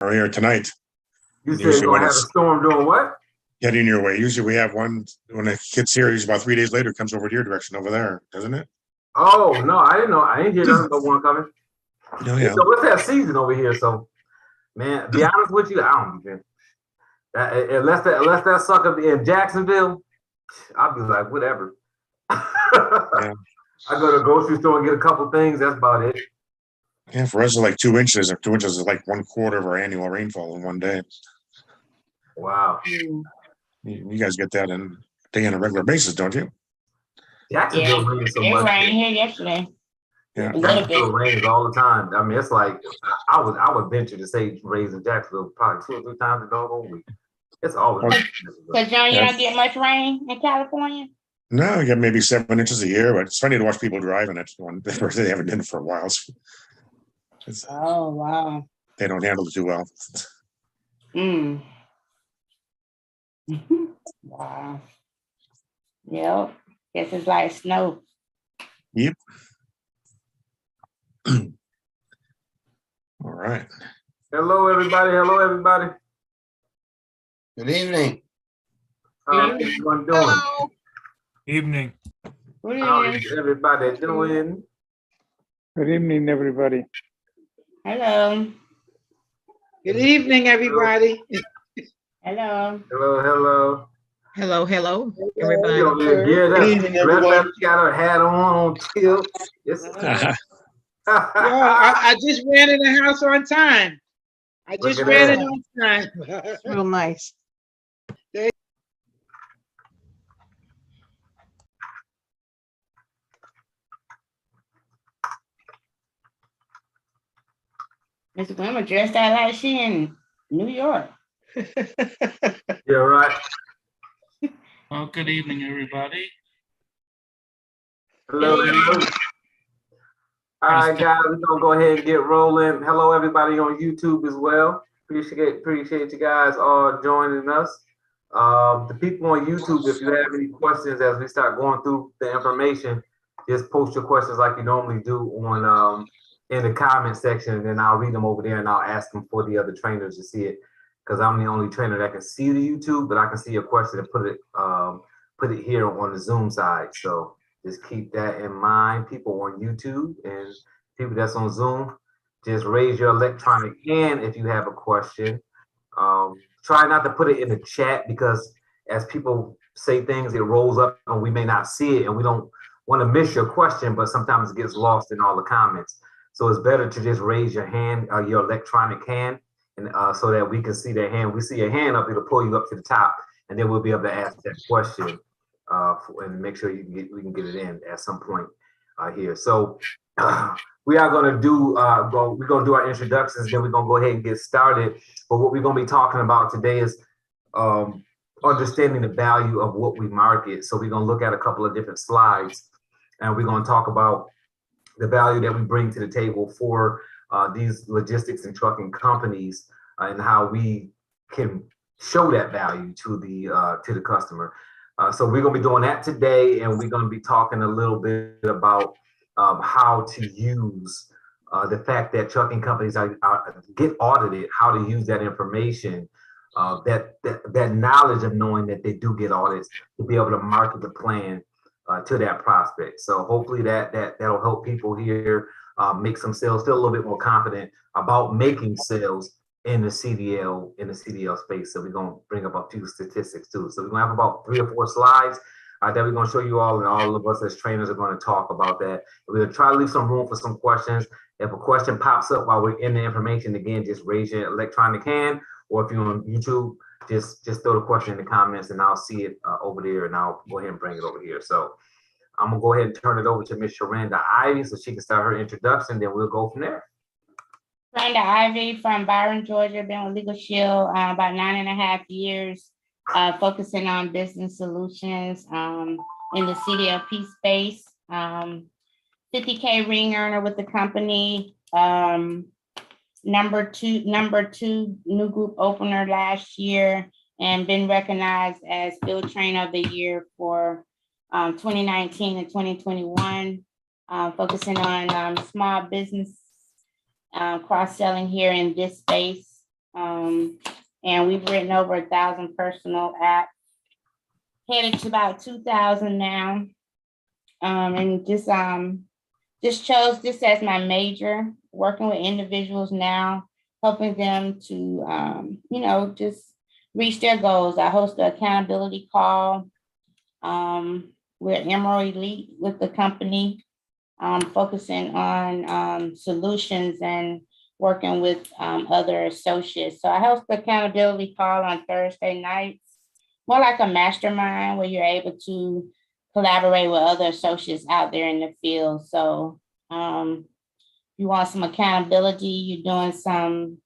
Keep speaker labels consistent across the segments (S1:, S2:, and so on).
S1: are here tonight.
S2: You
S1: And
S2: said you're
S1: usually
S2: gonna
S1: when
S2: have a
S1: it's
S2: storm doing what?
S1: heading your way, usually we have one when it gets here. Usually about 3 days later, it comes over to your direction over there, doesn't it?
S2: Oh no, I didn't know. I didn't hear nothing but one coming.
S1: Oh yeah.
S2: So it's that season over here. So man, be honest with you, I don't even. Unless that sucker be in Jacksonville, I'll be like whatever.
S1: Yeah.
S2: I go to the grocery store and get a couple things. That's about it.
S1: Yeah, for us, it's like 2 inches. 2 inches is like 1/4 of our annual rainfall in one day.
S2: Wow.
S1: You guys get that in day on a regular basis, don't you?
S2: Jacksonville rains so
S3: It
S2: much.
S3: rained here yesterday.
S1: Yeah.
S2: Jacksonville rains all the time. I mean, it's like I would venture to say it rains in Jacksonville probably 2 or 3 times a doggone week. It's always.
S3: Because John, you don't get much rain in California?
S1: No, you get maybe 7 inches a year, but it's funny to watch people driving it when they haven't done it for a while.
S3: Oh, wow.
S1: They don't handle it too well.
S3: Wow. Yep. Guess it's like snow.
S1: Yep. All right.
S2: Hello, everybody. Hello, everybody.
S4: Good evening.
S2: How is everyone doing?
S5: Evening.
S2: How is everybody doing?
S6: Good evening, everybody.
S3: Hello.
S7: Good evening, everybody.
S3: Hello.
S2: Hello, hello.
S8: Hello, everybody.
S2: Yeah,
S4: Good evening, everyone.
S2: she got her hat on tilt. Yes.
S7: Yo, I just ran in the house on time. I just
S2: Look at
S7: ran
S2: that.
S7: in on time.
S8: Real nice.
S3: Mr. Glimmer dressed out like she in New York.
S2: Yeah, right.
S5: Well, good evening, everybody.
S2: Hello, hello. All right, guys, we're gonna go ahead and get rolling. Hello, everybody on YouTube as well. Appreciate you guys all joining us. The people on YouTube, if you have any questions as we start going through the information, just post your questions like you normally do on in the comment section, and then I'll read them over there and I'll ask them for the other trainers to see it, because I'm the only trainer that can see the YouTube, but I can see your question and put it here on the Zoom side. So just keep that in mind, people on YouTube and people that's on Zoom. Just raise your electronic hand if you have a question. Try not to put it in the chat, because as people say things, it rolls up and we may not see it, and we don't want to miss your question, but sometimes it gets lost in all the comments. So it's better to just raise your hand, your electronic hand, and so that we can see that hand. We see your hand up, it'll pull you up to the top, and then we'll be able to ask that question and make sure we can get it in at some point here. So we are going to do we're going to do our introductions, then we're going to go ahead and get started. But what we're going to be talking about today is understanding the value of what we market. So we're going to look at a couple of different slides, and we're going to talk about the value that we bring to the table for these logistics and trucking companies, and how we can show that value to the customer. So we're going to be doing that today, and we're going to be talking a little bit about how to use the fact that trucking companies get audited, how to use that information, that knowledge of knowing that they do get audits, to be able to market the plan to that prospect. So hopefully that'll help people here make some sales, feel a little bit more confident about making sales in the CDL space. So we're going to bring up a few statistics too. So we're going to have about 3 or 4 slides that we're going to show you all, and all of us as trainers are going to talk about that. We're going to try to leave some room for some questions. If a question pops up while we're in the information, again, just raise your electronic hand, or if you're on YouTube, just throw the question in the comments and I'll see it over there, and I'll go ahead and bring it over here. So I'm gonna go ahead and turn it over to Miss Sharanda Ivy so she can start her introduction, then we'll go from there.
S3: Sharanda Ivy from Byron, Georgia, been with Legal Shield about 9.5 years, focusing on business solutions in the CDLP space. 50K ring earner with the company. Number two new group opener last year, and been recognized as Field Trainer of the Year for 2019 and 2021, focusing on small business cross-selling here in this space. And we've written over 1,000 personal apps, headed to about 2,000 now. And just chose this as my major, working with individuals now, helping them to, just reach their goals. I host an accountability call. We're Emerald Elite with the company, focusing on solutions and working with other associates. So I host the accountability call on Thursday nights, more like a mastermind where you're able to collaborate with other associates out there in the field. So you want some accountability, you're doing some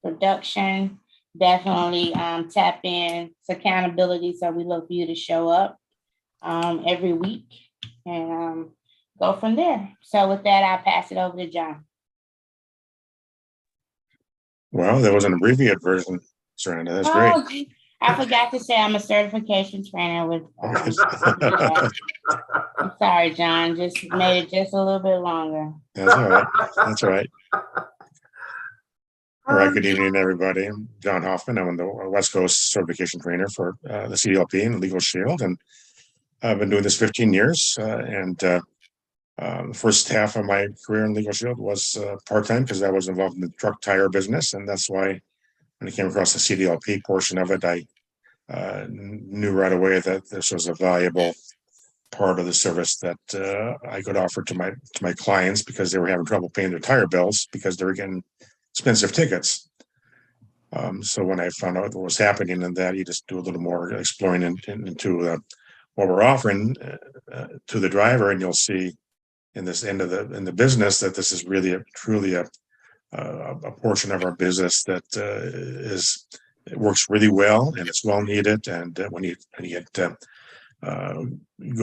S3: production, definitely tap in. It's accountability. So we look for you to show up every week and go from there. So with that, I'll pass it over to John.
S1: Well, there was an abbreviated version, Saranda. That's great.
S3: Oh, I forgot to say I'm a certification trainer with. I'm sorry, John. Just made it just a little bit longer.
S1: That's all right. That's all right. All right. Good evening, everybody. I'm John Hoffman. I'm the West Coast certification trainer for the CDLP and Legal Shield, and I've been doing this 15 years. The first half of my career in Legal Shield was part-time because I was involved in the truck tire business, and that's why when I came across the CDLP portion of it, I knew right away that this was a valuable part of the service that I could offer to my clients because they were having trouble paying their tire bills because they were getting expensive tickets. So when I found out what was happening and that, you just do a little more exploring into what we're offering to the driver, and you'll see in this end of the business that this is really truly a portion of our business that it works really well and it's well needed. And when you get go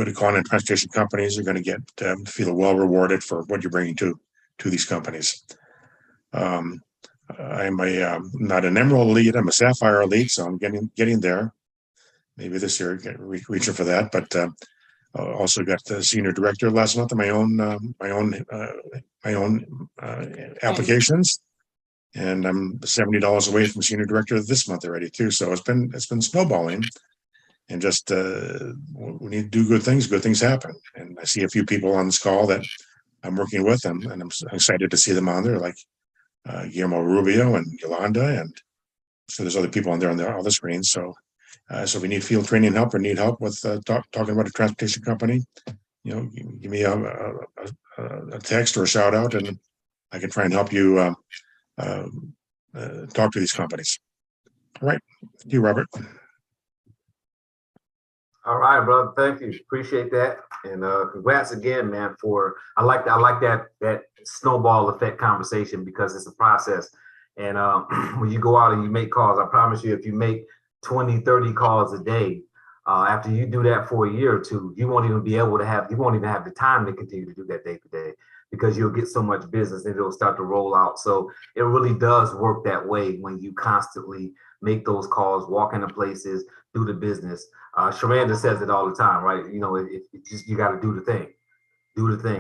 S1: to content transportation companies, you're going to get feel well rewarded for what you're bringing to these companies. I'm not an Emerald Elite, I'm a Sapphire Elite, so I'm getting there. Maybe this year reaching for that, but also got the senior director last month of my own applications, and I'm $70 away from senior director this month already too. So it's been snowballing, and just we need to do good things happen. And I see a few people on this call that I'm working with them, and I'm excited to see them on there, like Guillermo Rubio and Yolanda, and so there's other people on there on the screen. So we need field training help or need help with talking about a transportation company. Give me a text or a shout out, and I can try and help you talk to these companies. All right, thank you, Robert.
S2: All right, brother. Thank you. Appreciate that. And congrats again, man, I like that snowball effect conversation because it's a process. And when you go out and you make calls, I promise you, if you make 20, 30 calls a day, after you do that for a year or two, you won't even have the time to continue to do that day to day because you'll get so much business and it'll start to roll out. So it really does work that way when you constantly make those calls, walk into places, do the business. Sharanda says it all the time, right? You got to do the thing,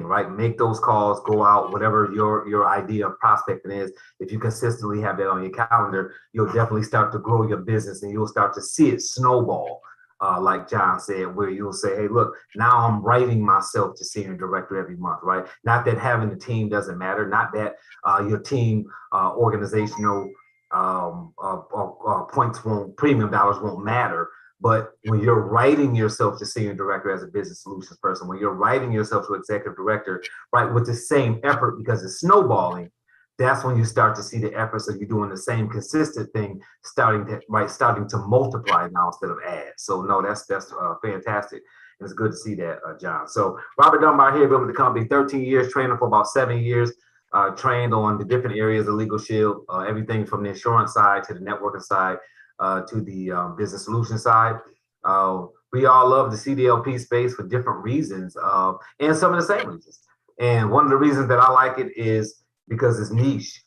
S2: right? Make those calls, go out, whatever your idea of prospecting is. If you consistently have that on your calendar, you'll definitely start to grow your business and you'll start to see it snowball. Like John said, where you'll say, hey, look, now I'm writing myself to senior director every month, right? Not that having a team doesn't matter, not that your team organizational premium dollars won't matter. But when you're writing yourself to senior director as a business solutions person, when you're writing yourself to executive director, right, with the same effort because it's snowballing, that's when you start to see the efforts of you doing the same consistent thing starting to multiply now instead of add. So no, that's fantastic. And it's good to see that, John. So Robert Dunbar here, been with the company 13 years, training for about 7 years, trained on the different areas of Legal Shield, everything from the insurance side to the networking side, to the business solution side. We all love the CDLP space for different reasons, and some of the same reasons. And one of the reasons that I like it is because it's niche.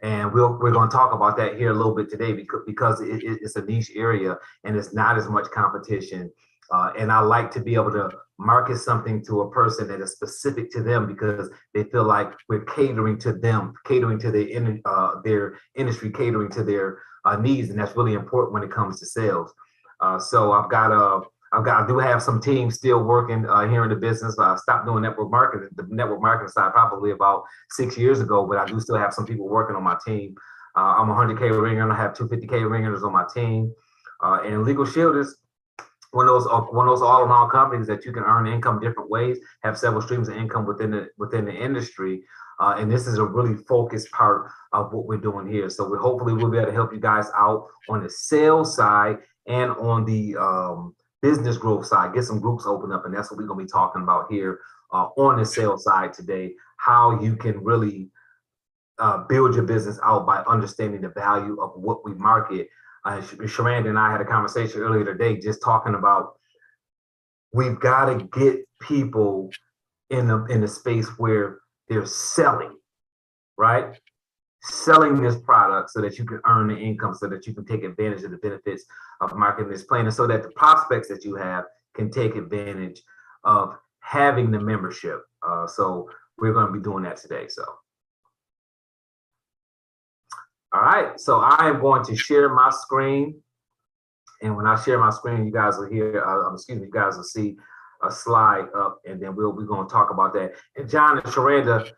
S2: And we're going to talk about that here a little bit today because it's a niche area and it's not as much competition And I like to be able to market something to a person that is specific to them because they feel like we're catering to them, catering to their industry, catering to their needs, and that's really important when it comes to sales. So I do have some teams still working here in the business. I stopped doing the network marketing side probably about 6 years ago, but I do still have some people working on my team. I'm a 100K ringer and I have 250K ringers on my team. And Legal Shield is one of those all-around companies that you can earn income different ways, have several streams of income within the industry. And this is a really focused part of what we're doing here. So hopefully we'll be able to help you guys out on the sales side and on the business growth side, get some groups open up. And that's what we're gonna be talking about here on the sales side today, how you can really build your business out by understanding the value of what we market. Sharanda and I had a conversation earlier today just talking about we've got to get people in the space where they're selling, right? Selling this product so that you can earn the income, so that you can take advantage of the benefits of marketing this plan, and so that the prospects that you have can take advantage of having the membership. So we're going to be doing that today. So. All right, so I am going to share my screen. And when I share my screen, you guys will hear, you guys will see a slide up, and then we're going to talk about that. And John and Sharanda,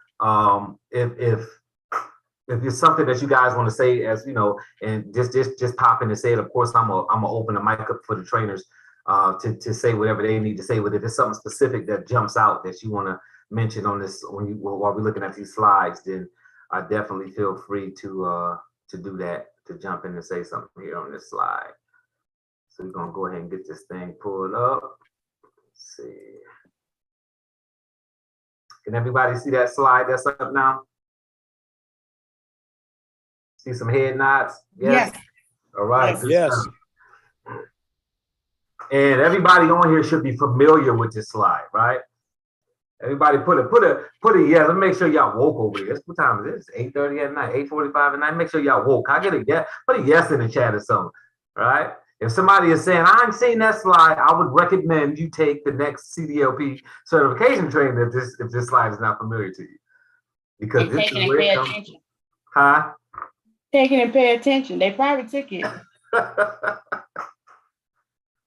S2: if it's something that you guys want to say, as you know, and just pop in and say it, of course, I'm gonna open the mic up for the trainers to say whatever they need to say. But if it's something specific that jumps out that you want to mention on this while we're looking at these slides, then I definitely feel free to do that, to jump in and say something here on this slide. So we're gonna go ahead and get this thing pulled up. Let's see. Can everybody see that slide that's up now? See some head nods? Yes. All right.
S6: Yes.
S2: And everybody on here should be familiar with this slide, right? Everybody put a yes. Let me make sure y'all woke over here. What time is it? It's 8:30 at night, 8:45 at night. Make sure y'all woke. I get a yes. Put a yes in the chat or something, right? If somebody is saying, I ain't seen that slide, I would recommend you take the next CDLP certification training if this slide is not familiar to you. Because
S3: And
S2: this
S3: taking
S2: is
S3: and
S2: where
S3: pay
S2: it comes.
S3: attention.
S2: Huh?
S3: Taking and pay attention. They probably took it.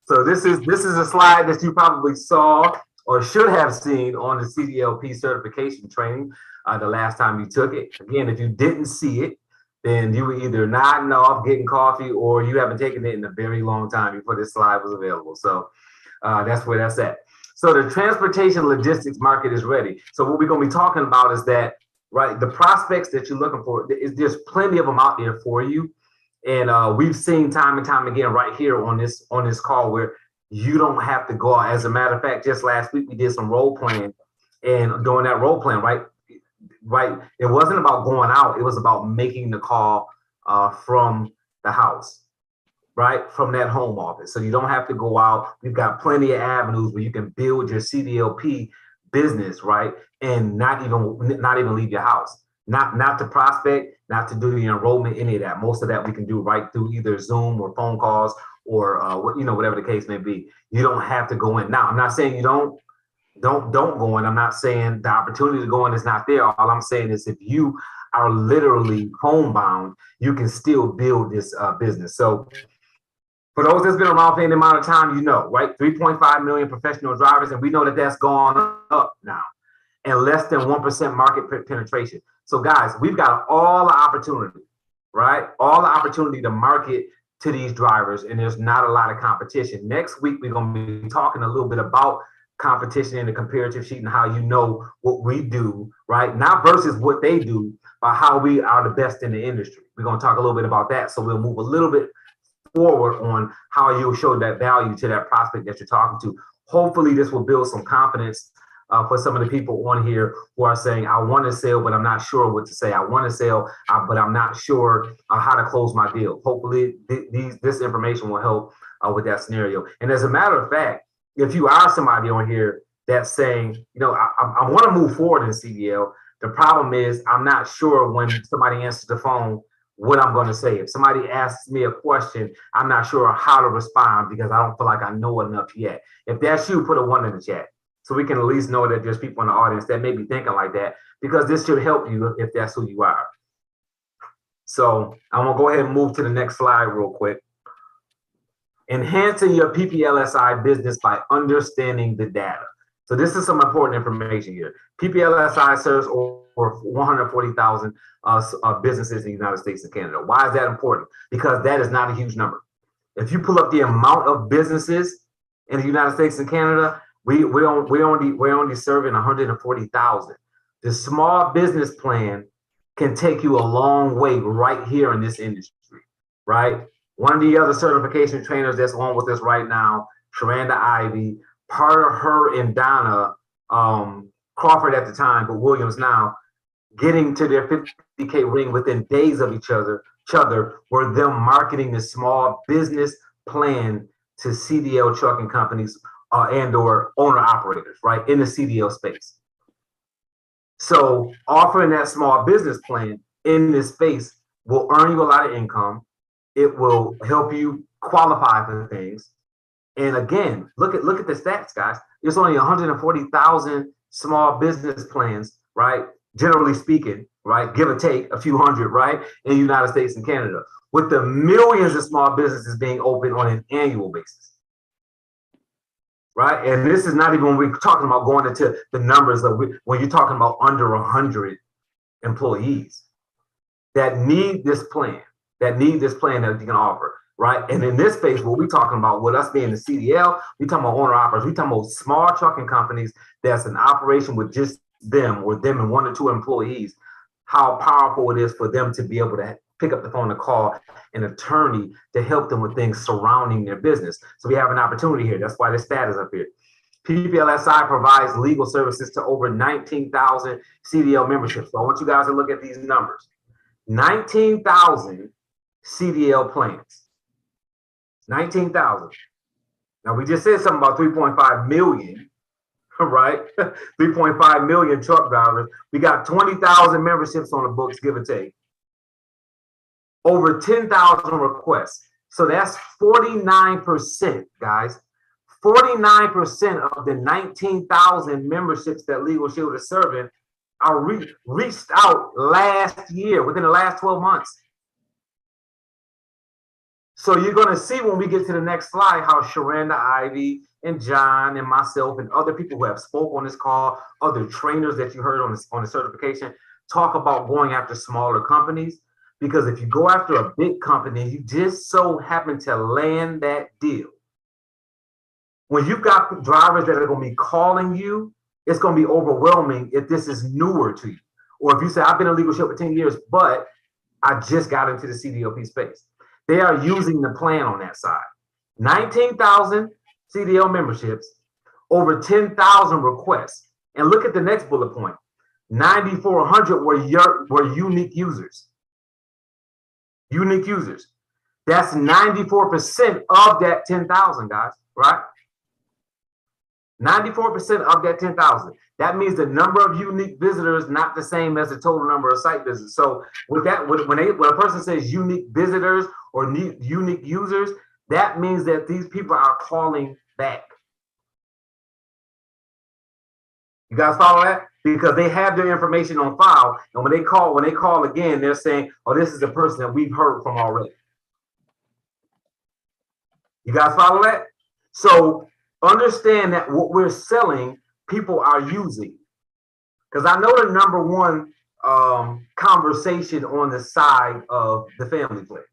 S2: So this is a slide that you probably saw or should have seen on the CDLP certification training the last time you took it. Again, if you didn't see it, then you were either nodding off, getting coffee, or you haven't taken it in a very long time before this slide was available. So that's where that's at. So the transportation logistics market is ready. So what we're going to be talking about is that, right, the prospects that you're looking for, there's plenty of them out there for you. And we've seen time and time again right here on this call where you don't have to go out. As a matter of fact, just last week we did some role playing, and during that role playing, right, it wasn't about going out. It was about making the call from the house, right, from that home office. So you don't have to go out. We've got plenty of avenues where you can build your CDLP business, right, and not even leave your house. Not to prospect, not to do the enrollment, any of that. Most of that we can do right through either Zoom or phone calls or whatever the case may be. You don't have to go in. Now, I'm not saying you don't go in. I'm not saying the opportunity to go in is not there. All I'm saying is if you are literally homebound, you can still build this business. So for those that's been around for any amount of time, you know, right? 3.5 million professional drivers, and we know that that's gone up now, and less than 1% market penetration. So guys, we've got all the opportunity, right? All the opportunity to market to these drivers, and there's not a lot of competition. Next week, we're going to be talking a little bit about competition in the comparative sheet and how you know what we do, right? Not versus what they do, but how we are the best in the industry. We're going to talk a little bit about that. So we'll move a little bit forward on how you'll show that value to that prospect that you're talking to. Hopefully this will build some confidence for some of the people on here who are saying, I want to sell, but I'm not sure what to say. I want to sell, but I'm not sure how to close my deal. Hopefully this information will help with that scenario. And as a matter of fact, if you are somebody on here that's saying, you know, I want to move forward in CDL, the problem is I'm not sure when somebody answers the phone what I'm going to say. If somebody asks me a question, I'm not sure how to respond because I don't feel like I know enough yet. If that's you, put a 1 in the chat so we can at least know that there's people in the audience that may be thinking like that, because this should help you if that's who you are. So I'm going to go ahead and move to the next slide real quick. Enhancing your PPLSI business by understanding the data. So this is some important information here. PPLSI serves over 140,000 businesses in the United States and Canada. Why is that important? Because that is not a huge number. If you pull up the amount of businesses in the United States and Canada, we're only serving 140,000. The small business plan can take you a long way right here in this industry, right? One of the other certification trainers that's on with us right now, Sharanda Ivy, part of her and Donna Crawford at the time, but Williams now, getting to their 50K ring within days of each other were them marketing the small business plan to CDL trucking companies and or owner operators, right, in the CDL space. So offering that small business plan in this space will earn you a lot of income. It will help you qualify for things. And again, look at the stats, guys. There's only 140,000 small business plans, right? Generally speaking, right? Give or take a few hundred, right? In the United States and Canada, with the millions of small businesses being open on an annual basis. Right? And this is not even when we're talking about going into the numbers of when you're talking about under 100 employees that need this plan, that you can offer, right? And in this space, what we're talking about, with us being the CDL, we're talking about owner operators, we're talking about small trucking companies that's an operation with just them or them and 1 or 2 employees, how powerful it is for them to be able to pick up the phone and call an attorney to help them with things surrounding their business. So we have an opportunity here. That's why this stat is up here. PPLSI provides legal services to over 19,000 CDL memberships. So I want you guys to look at these numbers. 19,000 CDL plans. 19,000. Now we just said something about 3.5 million, right? 3.5 million truck drivers. We got 20,000 memberships on the books, give or take. Over 10,000 requests. So that's 49%, guys. 49% of the 19,000 memberships that Legal Shield is serving are reached out last year, within the last 12 months. So you're going to see when we get to the next slide how Sharanda Ivy and John and myself and other people who have spoke on this call, other trainers that you heard on the certification, talk about going after smaller companies. Because if you go after a big company, you just so happen to land that deal. When you've got drivers that are going to be calling you, it's going to be overwhelming if this is newer to you. Or if you say, I've been in legal ship for 10 years, but I just got into the CDLP space. They are using the plan on that side. 19,000 CDL memberships, over 10,000 requests. And look at the next bullet point. 9,400 were unique users. Unique users. That's 94% of that 10,000, guys, right? 94% of that 10,000. That means the number of unique visitors not the same as the total number of site visits. So with that, when a person says unique visitors or unique users, that means that these people are calling back. You guys follow that? Because they have their information on file, and when they call again, they're saying, "Oh, this is the person that we've heard from already." You guys follow that? So understand that what we're selling, people are using. Because I know the number one conversation on the side of the family plan.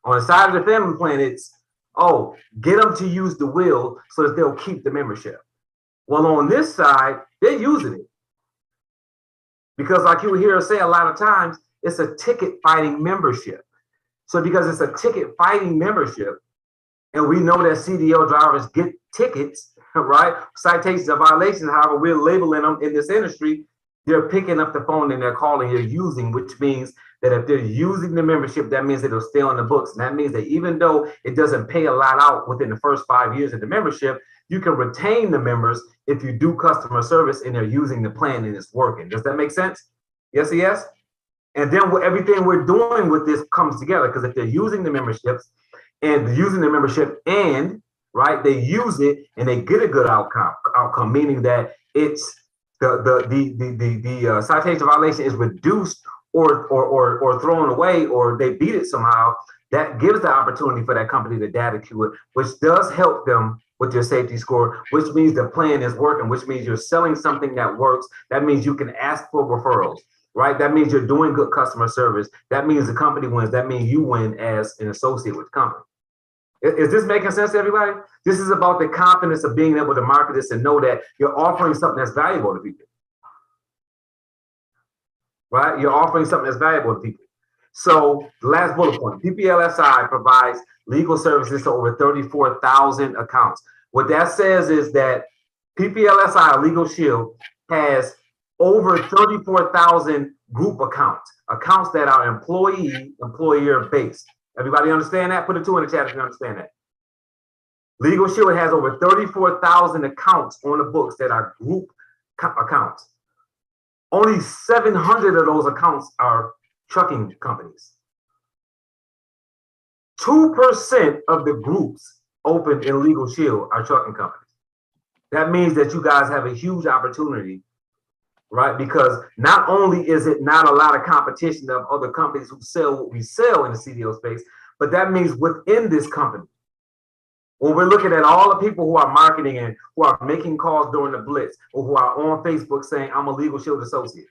S2: On the side of the family plan, it's, oh, get them to use the will so that they'll keep the membership. Well, on this side, they're using it. Because like you hear us say a lot of times, it's a ticket fighting membership. So because it's a ticket fighting membership, and we know that CDL drivers get tickets, right? Citations or violations, however we're labeling them in this industry, they're picking up the phone and they're calling, they're using, which means that if they're using the membership, that means that it'll stay on the books. And that means that even though it doesn't pay a lot out within the first 5 years of the membership, you can retain the members if you do customer service and they're using the plan and it's working. Does that make sense? Yes or yes? And then everything we're doing with this comes together, because if they're using the memberships and using the membership and right, they use it and they get a good outcome, meaning that it's the citation violation is reduced or thrown away, or they beat it somehow. That gives the opportunity for that company to data queue it, which does help them with your safety score, which means the plan is working, which means you're selling something that works. That means you can ask for referrals, right? That means you're doing good customer service. That means the company wins. That means you win as an associate with the company. Is this making sense to everybody? This is about the confidence of being able to market this and know that you're offering something that's valuable to people, right? You're offering something that's valuable to people. So the last bullet point, PPLSI provides legal services to over 34,000 accounts. What that says is that PPLSI Legal Shield has over 34,000 group accounts that are employer based. Everybody understand that? Put a 2 in the chat if you understand that. Legal Shield has over 34,000 accounts on the books that are group accounts. Only 700 of those accounts are trucking companies. 2% of the groups opened in Legal Shield are trucking companies. That means that you guys have a huge opportunity, right? Because not only is it not a lot of competition of other companies who sell what we sell in the CDO space, but that means within this company, when we're looking at all the people who are marketing and who are making calls during the blitz, or who are on Facebook saying, I'm a Legal Shield associate,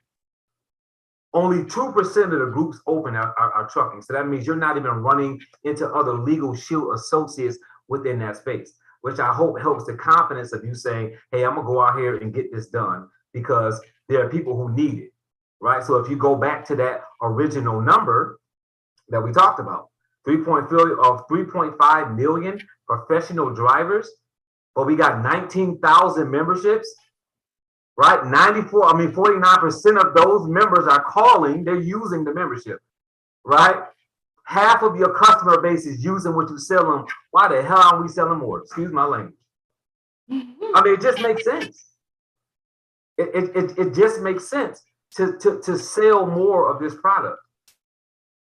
S2: only 2% of the groups open are trucking. So that means you're not even running into other Legal Shield associates within that space, which I hope helps the confidence of you saying, hey, I'm gonna go out here and get this done, because there are people who need it, right? So if you go back to that original number that we talked about, 3.5 million professional drivers, but we got 19,000 memberships, right? 49% of those members are calling, they're using the membership, right? Half of your customer base is using what you sell them. Why the hell aren't we selling more? Excuse my language. I mean, it just makes sense. It just makes sense to sell more of this product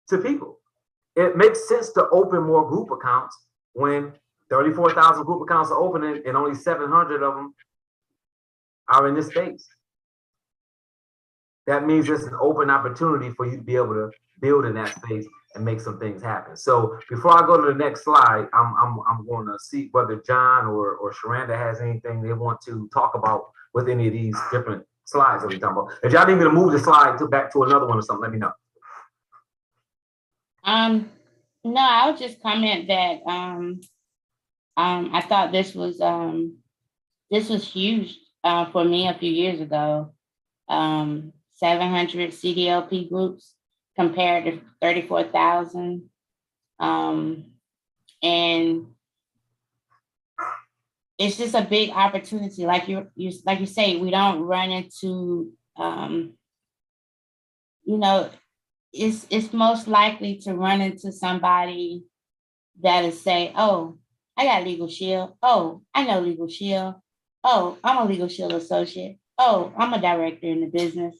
S2: to people. It makes sense to open more group accounts when 34,000 group accounts are opening and only 700 of them are in this space. That means there's an open opportunity for you to be able to build in that space and make some things happen. So before I go to the next slide, I'm going to see whether John or Sharanda has anything they want to talk about with any of these different slides that we're talking about. If y'all need me to move the slide back to another one or something, let me know.
S3: No, I'll just comment that I thought this was huge for me a few years ago. 700 CDLP groups compared to 34,000. And it's just a big opportunity. Like you say, we don't run into, it's most likely to run into somebody that'll say, oh, I got Legal Shield. Oh, I know Legal Shield. Oh, I'm a Legal Shield associate. Oh, I'm a director in the business.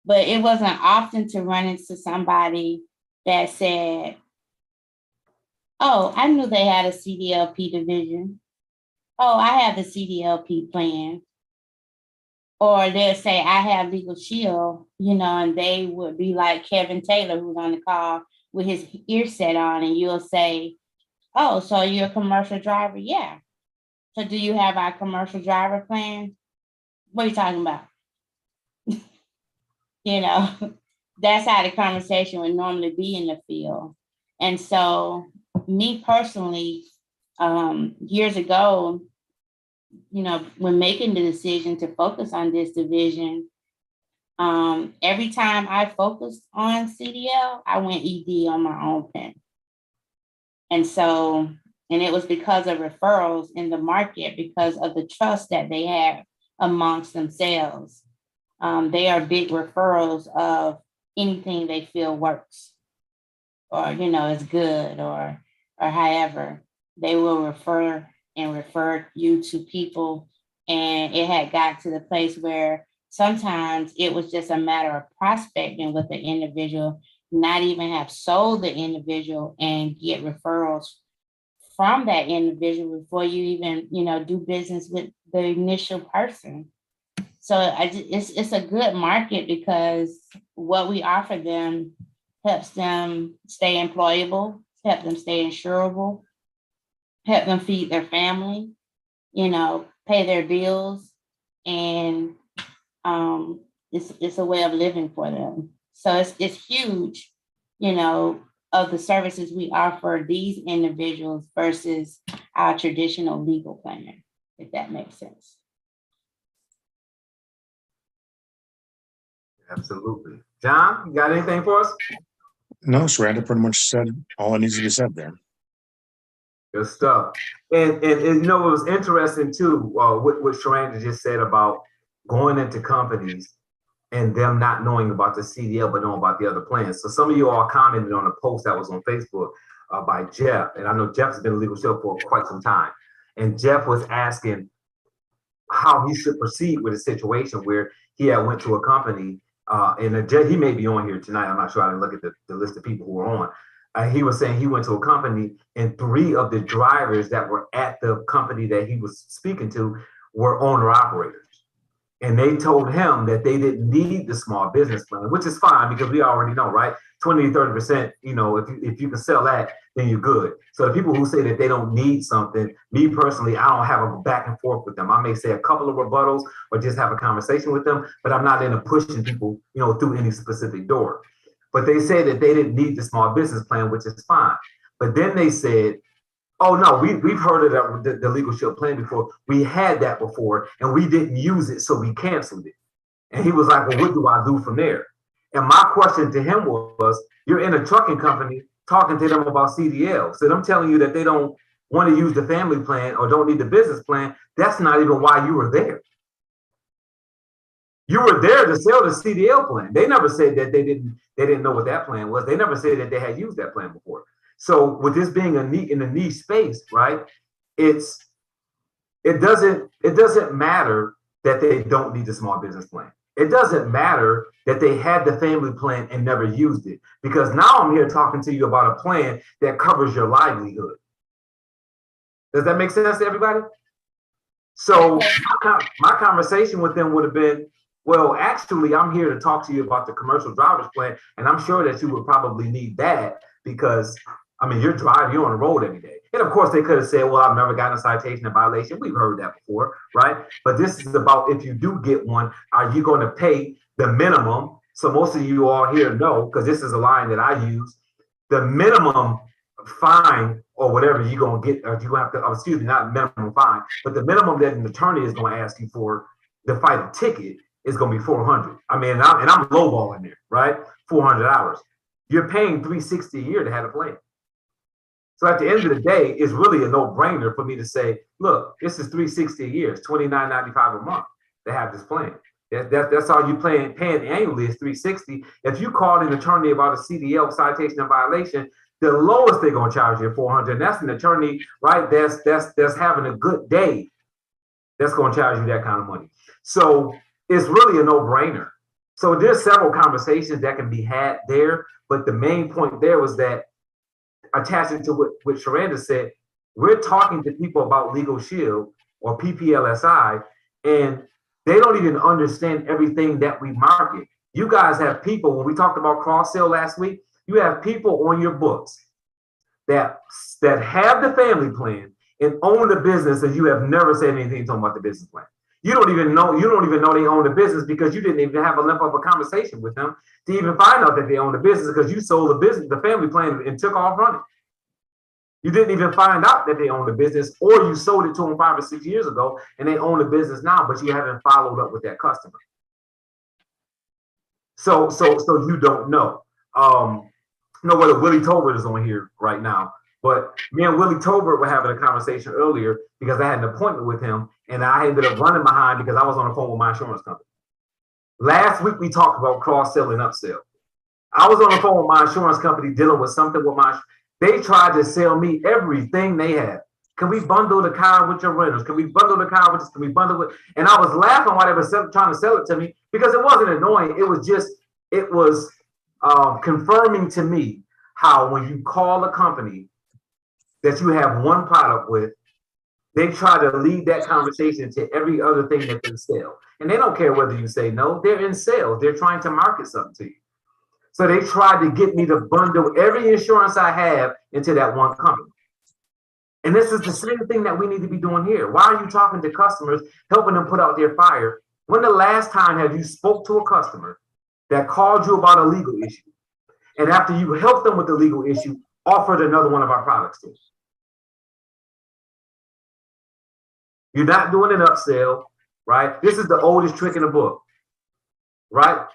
S3: But it wasn't often to run into somebody that said, oh, I knew they had a CDLP division. Oh, I have the CDLP plan. Or they'll say, I have Legal Shield, and they would be like Kevin Taylor, who's on the call with his ear set on, and you'll say, oh, so you're a commercial driver? Yeah. So do you have our commercial driver plan? What are you talking about? That's how the conversation would normally be in the field. And so me personally, years ago, when making the decision to focus on this division, every time I focused on CDL, I went ED on my own pen. And it was because of referrals in the market, because of the trust that they have amongst themselves. They are big referrals of anything they feel works or, is good or however. They will refer you to people. And it had got to the place where sometimes it was just a matter of prospecting with the individual, not even have sold the individual and get referrals from that individual before you even, do business with the initial person. So it's a good market because what we offer them helps them stay employable, help them stay insurable, help them feed their family, pay their bills, and it's a way of living for them. So it's huge, of the services we offer these individuals versus our traditional legal plan, if that makes sense.
S2: Absolutely. John, you got anything for us?
S1: No, Sharanda pretty much said all that needs to be said there.
S2: Good stuff. And it was interesting too, what Sharanda just said about going into companies and them not knowing about the CDL, but knowing about the other plans. So some of you all commented on a post that was on Facebook by Jeff. And I know Jeff has been a legal show for quite some time. And Jeff was asking how he should proceed with a situation where he had went to a company, and he may be on here tonight. I'm not sure. I didn't look at the list of people who were on. He was saying he went to a company and 3 of the drivers that were at the company that he was speaking to were owner operators. And they told him that they didn't need the small business plan, which is fine because we already know, right? 20 to 30%, if you can sell that, then you're good. So the people who say that they don't need something, me personally, I don't have a back and forth with them. I may say a couple of rebuttals or just have a conversation with them, but I'm not into pushing people, through any specific door. But they said that they didn't need the small business plan, which is fine. But then they said, oh no, we've heard of the Legal Shield plan before. We had that before and we didn't use it, so we canceled it. And he was like, well, what do I do from there? And my question to him was, you're in a trucking company talking to them about CDL. So them telling you that they don't want to use the family plan or don't need the business plan, that's not even why you were there. You were there to sell the CDL plan. They never said that they didn't know what that plan was. They never said that they had used that plan before. So with this being in a niche space, right? It doesn't matter that they don't need the small business plan. It doesn't matter that they had the family plan and never used it, because now I'm here talking to you about a plan that covers your livelihood. Does that make sense to everybody? So my conversation with them would have been, well, actually, I'm here to talk to you about the commercial driver's plan, and I'm sure that you would probably need that because, you're driving, you're on the road every day. And of course, they could have said, well, I've never gotten a citation or violation. We've heard that before, right? But this is about if you do get one, are you going to pay the minimum? So most of you all here know, because this is a line that I use, the minimum fine or whatever you're going to get, or you're going to have to, excuse me, not minimum fine, but the minimum that an attorney is going to ask you for to fight a ticket is going to be $400. I'm lowballing there, right? $400. You're paying $360 a year to have a plan. So at the end of the day, it's really a no-brainer for me to say, look, this is $360 a year. It's $29.95 a month to have this plan. That's all you paying annually is $360. If you called an attorney about a CDL citation and violation, the lowest they're going to charge you is $400. And that's an attorney, right? That's having a good day. That's going to charge you that kind of money. So it's really a no-brainer. So there's several conversations that can be had there, but the main point there was that, attaching to what Sharanda said, we're talking to people about Legal Shield or PPLSI, and they don't even understand everything that we market. You guys have people, when we talked about cross-sale last week, you have people on your books that have the family plan and own the business, and you have never said anything talking about the business plan. You don't even know they own the business because you didn't even have enough of a conversation with them to even find out that they own the business, because you sold the business, the family plan, and took off running. You didn't even find out that they own the business, or you sold it to them 5 or 6 years ago and they own the business now, but you haven't followed up with that customer. So you don't know. Know whether Willie Tolbert is on here right now, but me and Willie Tolbert were having a conversation earlier because I had an appointment with him and I ended up running behind because I was on the phone with my insurance company. Last week, we talked about cross-sell and upsell. I was on the phone with my insurance company dealing with something with they tried to sell me everything they had. Can we bundle the car with your rentals? Can we bundle the car with this? Can we bundle it? And I was laughing while they were trying to sell it to me because it wasn't annoying. It was confirming to me how when you call a company that you have one product with, they try to lead that conversation to every other thing that they sell. And they don't care whether you say no, they're in sales. They're trying to market something to you. So they tried to get me to bundle every insurance I have into that one company. And this is the same thing that we need to be doing here. Why are you talking to customers, helping them put out their fire? When the last time have you spoke to a customer that called you about a legal issue? And after you helped them with the legal issue, offered another one of our products to them? You're not doing an upsell, right? This is the oldest trick in the book, right?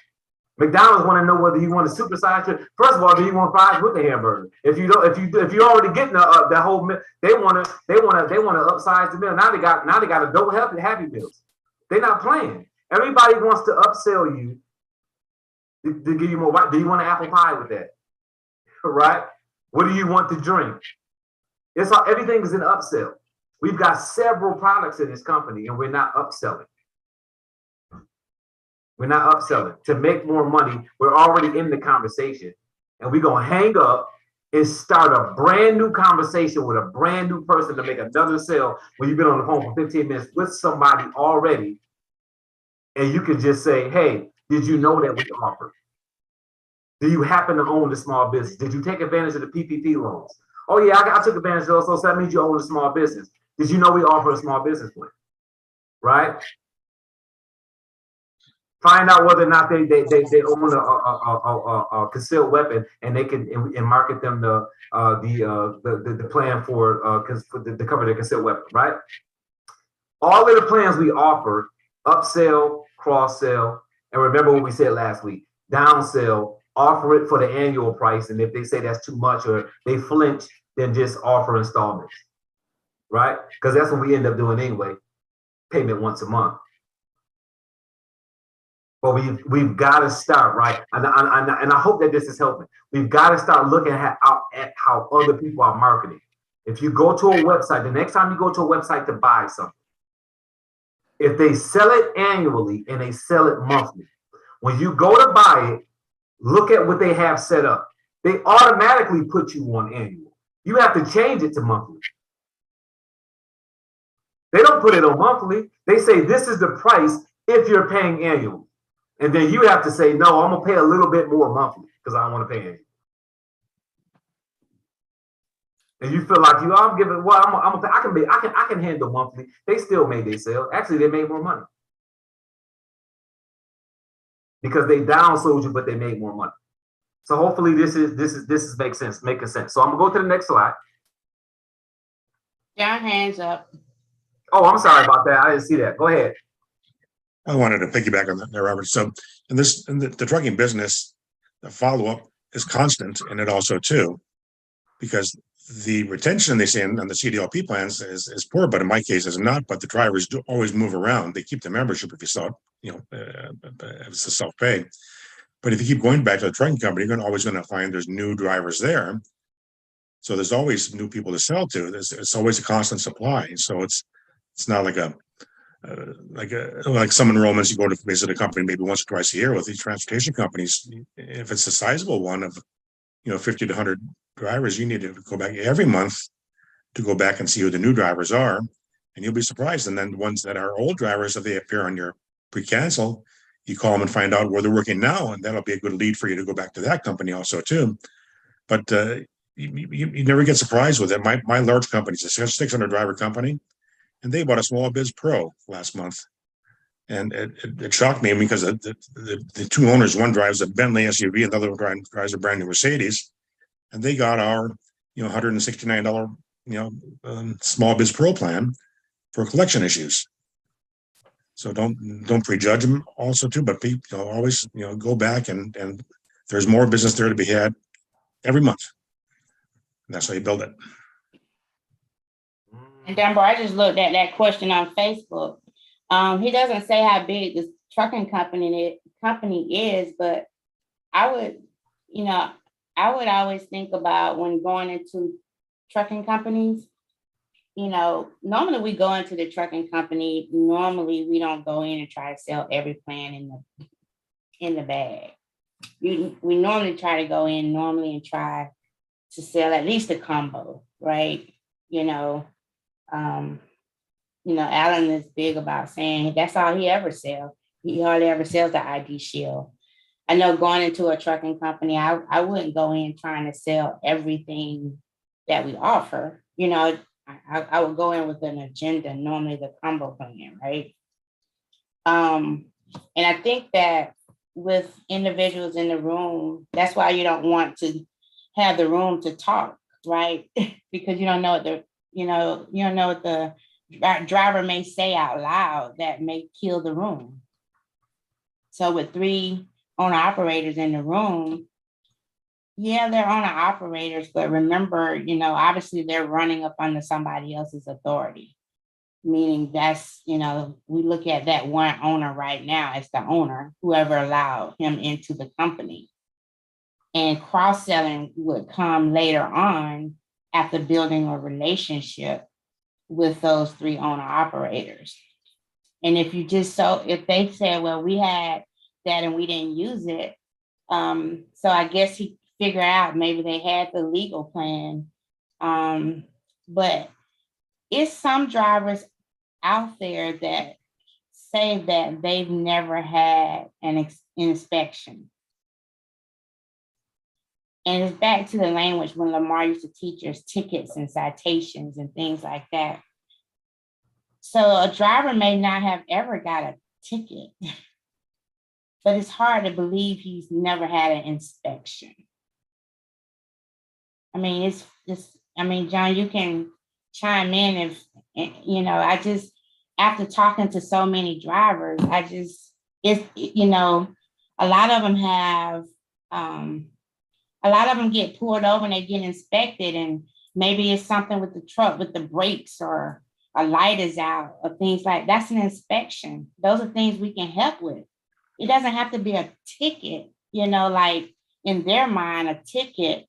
S2: McDonald's want to know whether you want a supersize it. First of all, do you want fries with the hamburger? If you don't, if you're already getting the whole meal, they want to upsize the meal. Now they got adult happy meals. They're not playing. Everybody wants to upsell you to give you more. Do you want an apple pie with that? Right? What do you want to drink? It's all, everything is an upsell. We've got several products in this company, and we're not upselling. We're not upselling to make more money. We're already in the conversation, and we're gonna hang up and start a brand new conversation with a brand new person to make another sale when you've been on the phone for 15 minutes with somebody already, and you can just say, "Hey, did you know that we offer? Do you happen to own the small business? Did you take advantage of the PPP loans? Oh yeah, I took advantage of those. So that means you own a small business. Did you know we offer a small business plan? Right? Find out whether or not they own a concealed weapon, and they can and market them the plan for to cover their concealed weapon. Right? All of the plans we offer: upsell, cross sell, and remember what we said last week: downsell. Offer it for the annual price, and if they say that's too much or they flinch, then just offer installments. Right? Because that's what we end up doing anyway. Payment once a month. But we've got to start, right? And I hope that this is helping. We've got to start looking at how other people are marketing. If you go to a website, the next time you go to a website to buy something, if they sell it annually and they sell it monthly, when you go to buy it, look at what they have set up. They automatically put you on annual. You have to change it to monthly. They don't put it on monthly. They say this is the price if you're paying annual. And then you have to say, no, I'm gonna pay a little bit more monthly because I don't want to pay annual. And you feel like I'm giving. Well, I can handle monthly. They still made their sale. Actually, they made more money because they downsold you, but they made more money. So hopefully this is making sense. So I'm gonna go to the next slide.
S3: John, hands up.
S2: Oh, I'm sorry about that. I didn't see that. Go ahead.
S1: I wanted to piggyback on that there, Robert. So in the trucking business, the follow-up is constant, and it also too, because the retention they say on the CDLP plans is poor, but in my case is not. But the drivers do always move around. They keep the membership if you saw it, it's a self-pay. But if you keep going back to the trucking company, you're always going to find there's new drivers there. So there's always new people to sell to. It's always a constant supply. So it's not like like some enrollments you go to visit a company maybe once or twice a year. With these transportation companies, if it's a sizable one of 50 to 100 drivers, you need to go back every month to go back and see who the new drivers are, and you'll be surprised. And then the ones that are old drivers, if they appear on your pre-cancel, you call them and find out where they're working now, and that'll be a good lead for you to go back to that company also too. But you never get surprised with it. My large company is a 600 driver company, and they bought a small biz pro last month, and it shocked me because the two owners, one drives a Bentley SUV, and the other one drives a brand new Mercedes, and they got our $169 small biz pro plan for collection issues. So don't prejudge them also too, but always go back and there's more business there to be had every month. And that's how you build it.
S3: And Dunbar, I just looked at that question on Facebook. He doesn't say how big this trucking company is, but I would always think about when going into trucking companies, normally we go into the trucking company. Normally we don't go in and try to sell every plan in the bag. We normally try to go in and try to sell at least a combo, right? Alan is big about saying that's all he ever sells. He hardly ever sells the ID Shield. I know going into a trucking company, I wouldn't go in trying to sell everything that we offer. I would go in with an agenda, normally the combo plan, right? And I think that with individuals in the room, that's why you don't want to have the room to talk, right? Because you don't know what the driver may say out loud that may kill the room. So with 3 owner operators in the room, yeah, they're owner operators, but remember, obviously they're running up under somebody else's authority. Meaning that's, we look at that one owner right now as the owner, whoever allowed him into the company. And cross-selling would come later on after building a relationship with those 3 owner operators. And if they said, well, we had that and we didn't use it. So I guess he figured out maybe they had the legal plan. But it's some drivers out there that say that they've never had an inspection. And it's back to the language when Lamar used to teach us tickets and citations and things like that. So a driver may not have ever got a ticket, but it's hard to believe he's never had an inspection. I mean, John, you can chime in if, after talking to so many drivers, a lot of them have, a lot of them get pulled over and they get inspected, and maybe it's something with the truck, with the brakes, or a light is out, or things like that's an inspection. Those are things we can help with. It doesn't have to be a ticket, like in their mind, a ticket,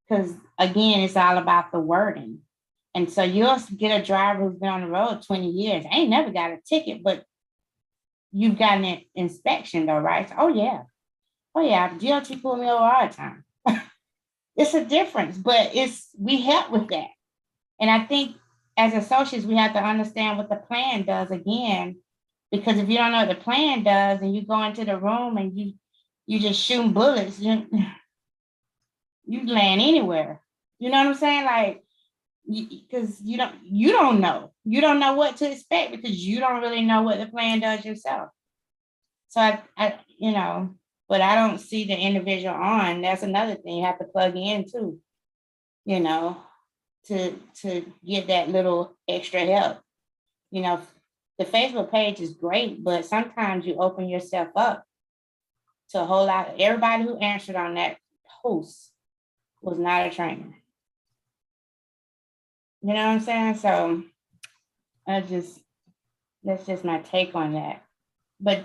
S3: because again, it's all about the wording. And so you'll get a driver who's been on the road 20 years, ain't never got a ticket, but you've gotten an inspection though, right? So, oh yeah, DOT pulled me over all the time. It's a difference, but we help with that. And I think as associates, we have to understand what the plan does again, because if you don't know what the plan does and you go into the room and you just shooting bullets, you land anywhere. You know what I'm saying? Like, because you don't know what to expect because you don't really know what the plan does yourself. So I but I don't see the individual on. That's another thing you have to plug in too, to get that little extra help. The Facebook page is great, but sometimes you open yourself up to a whole lot. Everybody who answered on that post was not a trainer. You know what I'm saying? So that's just my take on that. But,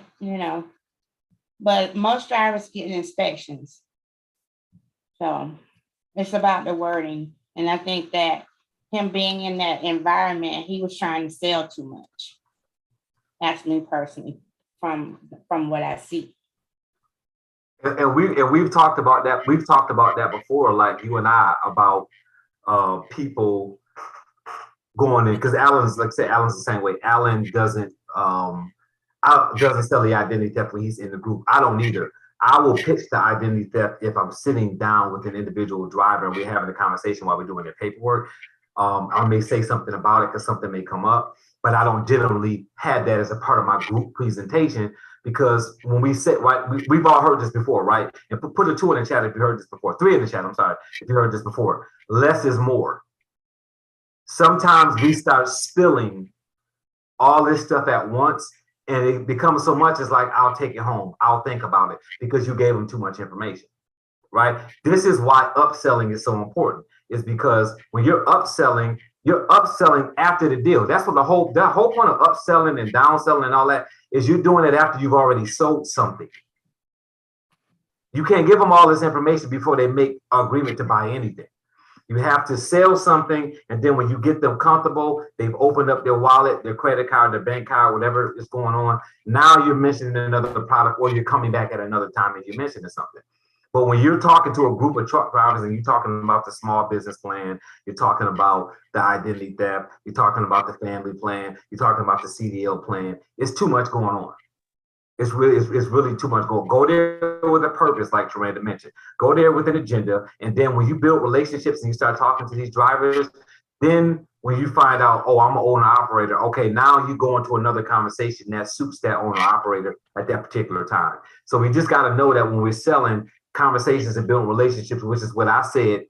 S3: but most drivers get inspections. So it's about the wording. And I think that him being in that environment, he was trying to sell too much. That's me personally, from what I see.
S2: And we've talked about that. We've talked about that before, like you and I, about people going in, because Alan's, like I said, Alan's the same way. Alan doesn't sell the identity theft when he's in the group. I don't either. I will pitch the identity theft if I'm sitting down with an individual driver and we're having a conversation while we're doing their paperwork. I may say something about it because something may come up, but I don't generally have that as a part of my group presentation, because when we sit, right, we've all heard this before, right? And put a 2 in the chat if you heard this before, 3 in the chat, I'm sorry, if you heard this before. Less is more. Sometimes we start spilling all this stuff at once, and it becomes so much, it's like, I'll take it home, I'll think about it, because you gave them too much information, right? This is why upselling is so important, is because when you're upselling after the deal. That's what the whole point of upselling and downselling and all that is. You're doing it after you've already sold something. You can't give them all this information before they make an agreement to buy anything. You have to sell something, and then when you get them comfortable, they've opened up their wallet, their credit card, their bank card, whatever is going on. Now you're mentioning another product, or you're coming back at another time and you're mentioning something. But when you're talking to a group of truck drivers and you're talking about the small business plan, you're talking about the identity theft, you're talking about the family plan, you're talking about the CDL plan, it's too much going on. It's really too much going. Go there with a purpose, like Taranda mentioned. Go there with an agenda, and then when you build relationships and you start talking to these drivers, then when you find out, oh, I'm an owner operator. Okay, now you go into another conversation that suits that owner operator at that particular time. So we just got to know that when we're selling conversations and building relationships, which is what I said,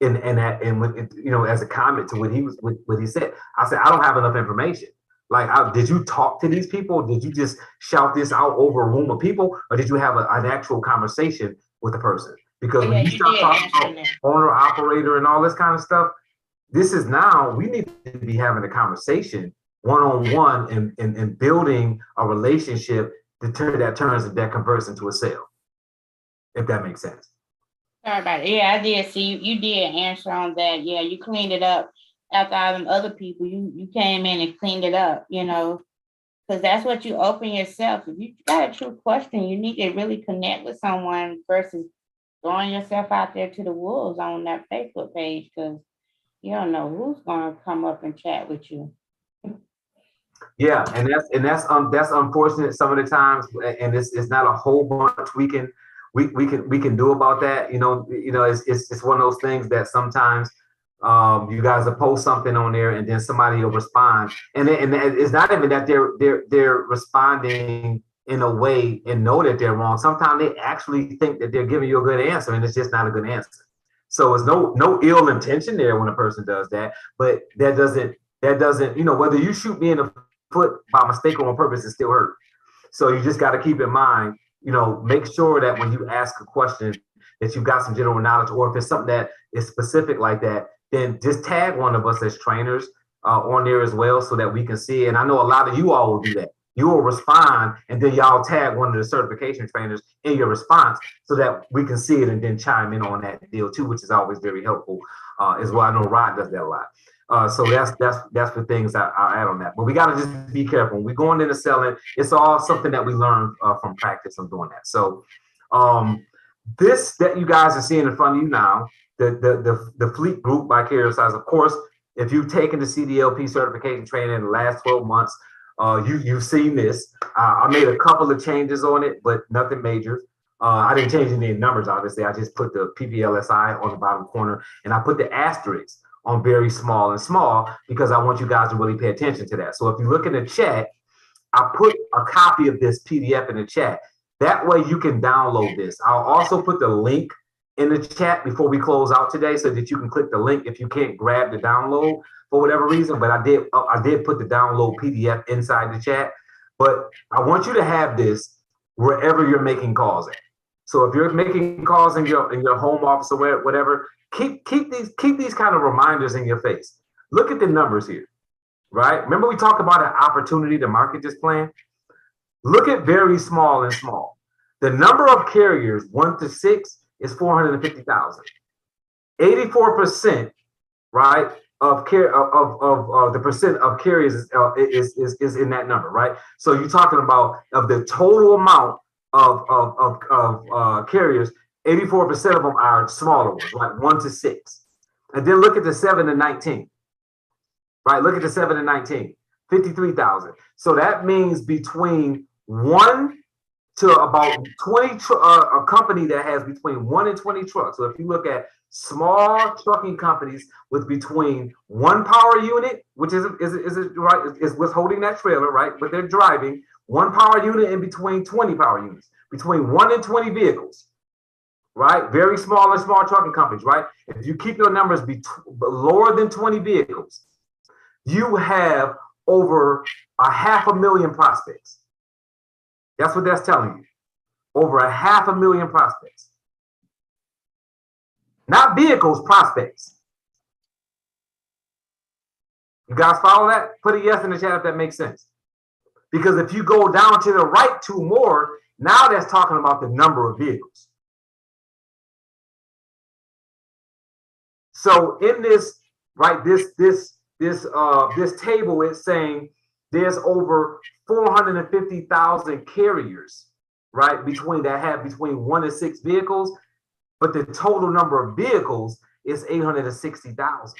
S2: as a comment to what he said. I said I don't have enough information. Like, did you talk to these people? Did you just shout this out over a room of people, or did you have an actual conversation with the person? Because when you start talking about owner, operator, and all this kind of stuff, this is now, we need to be having a conversation one-on-one and building a relationship that converts into a sale, if that makes sense.
S3: Sorry about it. Yeah, I did see you did answer on that. Yeah, you cleaned it up. After all them other people, you came in and cleaned it up, because that's what you open yourself. If you got a true question, you need to really connect with someone versus throwing yourself out there to the wolves on that Facebook page, because you don't know who's going to come up and chat with you.
S2: Yeah, and that's unfortunate some of the times, and it's not a whole bunch we can do about that. It's one of those things that sometimes. You guys will post something on there, and then somebody will respond, and it's not even that they're responding in a way and know that they're wrong. Sometimes they actually think that they're giving you a good answer, and it's just not a good answer. So it's no ill intention there when a person does that, but that doesn't whether you shoot me in the foot by mistake or on purpose, it still hurt. So you just got to keep in mind, make sure that when you ask a question that you've got some general knowledge, or if it's something that is specific like that, then just tag one of us as trainers on there as well, so that we can see. And I know a lot of you all will do that. You will respond, and then y'all tag one of the certification trainers in your response, so that we can see it and then chime in on that deal too, which is always very helpful as well. I know Rod does that a lot. So that's the things I add on that. But we got to just be careful. When we're going into selling, it's all something that we learn from practice of doing that. So this that you guys are seeing in front of you now, the Fleet Group by Carrier Size. Of course, if you've taken the CDLP certification training in the last 12 months, you've seen this. I made a couple of changes on it, but nothing major. I didn't change any numbers, obviously. I just put the PPLSI on the bottom corner, and I put the asterisk on very small and small, because I want you guys to really pay attention to that. So if you look in the chat, I put a copy of this PDF in the chat. That way you can download this. I'll also put the link in the chat before we close out today, so that you can click the link if you can't grab the download for whatever reason. But I did put the download PDF inside the chat. But I want you to have this wherever you're making calls at. So if you're making calls in your home office or whatever, keep these kind of reminders in your face. Look at the numbers here, right? Remember we talked about an opportunity to market this plan? Look at very small and small. The number of carriers 1 to 6 is 450,000. 84%, right, of the percent of carriers is in that number, right? So you're talking about of the total amount of carriers, 84% of them are smaller ones, like 1 to 6. And then look at the 7 to 19, right? Look at the 7 to 19, 53,000. So that means between 1 to about 20, a company that has between 1 and 20 trucks. So if you look at small trucking companies with between 1 power unit, which is what's holding that trailer, right? But they're driving 1 power unit in between 20 power units, between 1 and 20 vehicles, right? Very small and small trucking companies, right? If you keep your numbers lower than 20 vehicles, you have over 500,000 prospects. That's what that's telling you. Over 500,000 prospects. Not vehicles, prospects. You guys follow that? Put a yes in the chat if that makes sense. Because if you go down to the right 2 more, now that's talking about the number of vehicles. So in this, right, this table is saying there's over 450,000 carriers, right, between 1 and 6 vehicles, but the total number of vehicles is 860,000.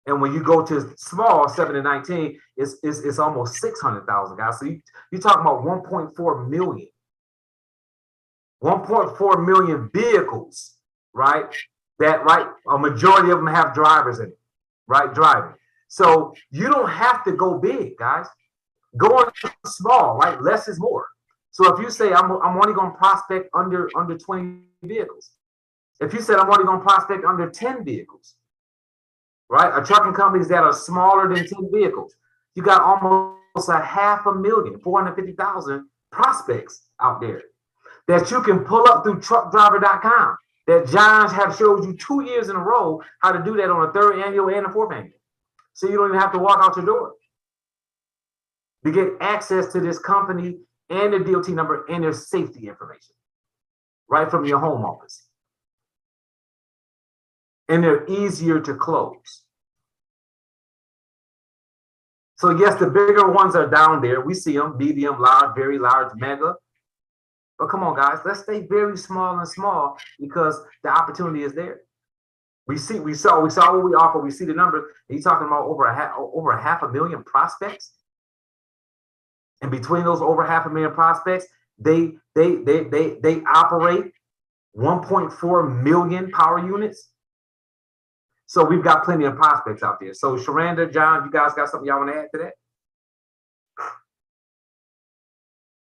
S2: And when you go to small, 7 and 19, it's almost 600,000 guys. So you're talking about 1.4 million. 1.4 million vehicles, right? A majority of them have drivers in it, right? Driving. So you don't have to go big, guys. Go on small, right? Less is more. So if you say I'm only going to prospect under 20 vehicles, if you said I'm only going to prospect under 10 vehicles, right? A trucking companies that are smaller than 10 vehicles, you got almost 500,000, 450,000 prospects out there that you can pull up through truckdriver.com that John have showed you 2 years in a row how to do that on a 3rd annual and a 4th annual. So you don't even have to walk out your door to get access to this company and their DOT number and their safety information right from your home office. And they're easier to close. So yes, the bigger ones are down there. We see them, medium, large, very large, mega. But come on, guys, let's stay very small and small because the opportunity is there. We saw what we offer. We see the numbers. He's talking about over 500,000 prospects. And between those over 500,000 prospects, they operate 1.4 million power units. So we've got plenty of prospects out there. So Sharanda, John, you guys got something y'all want to add to that?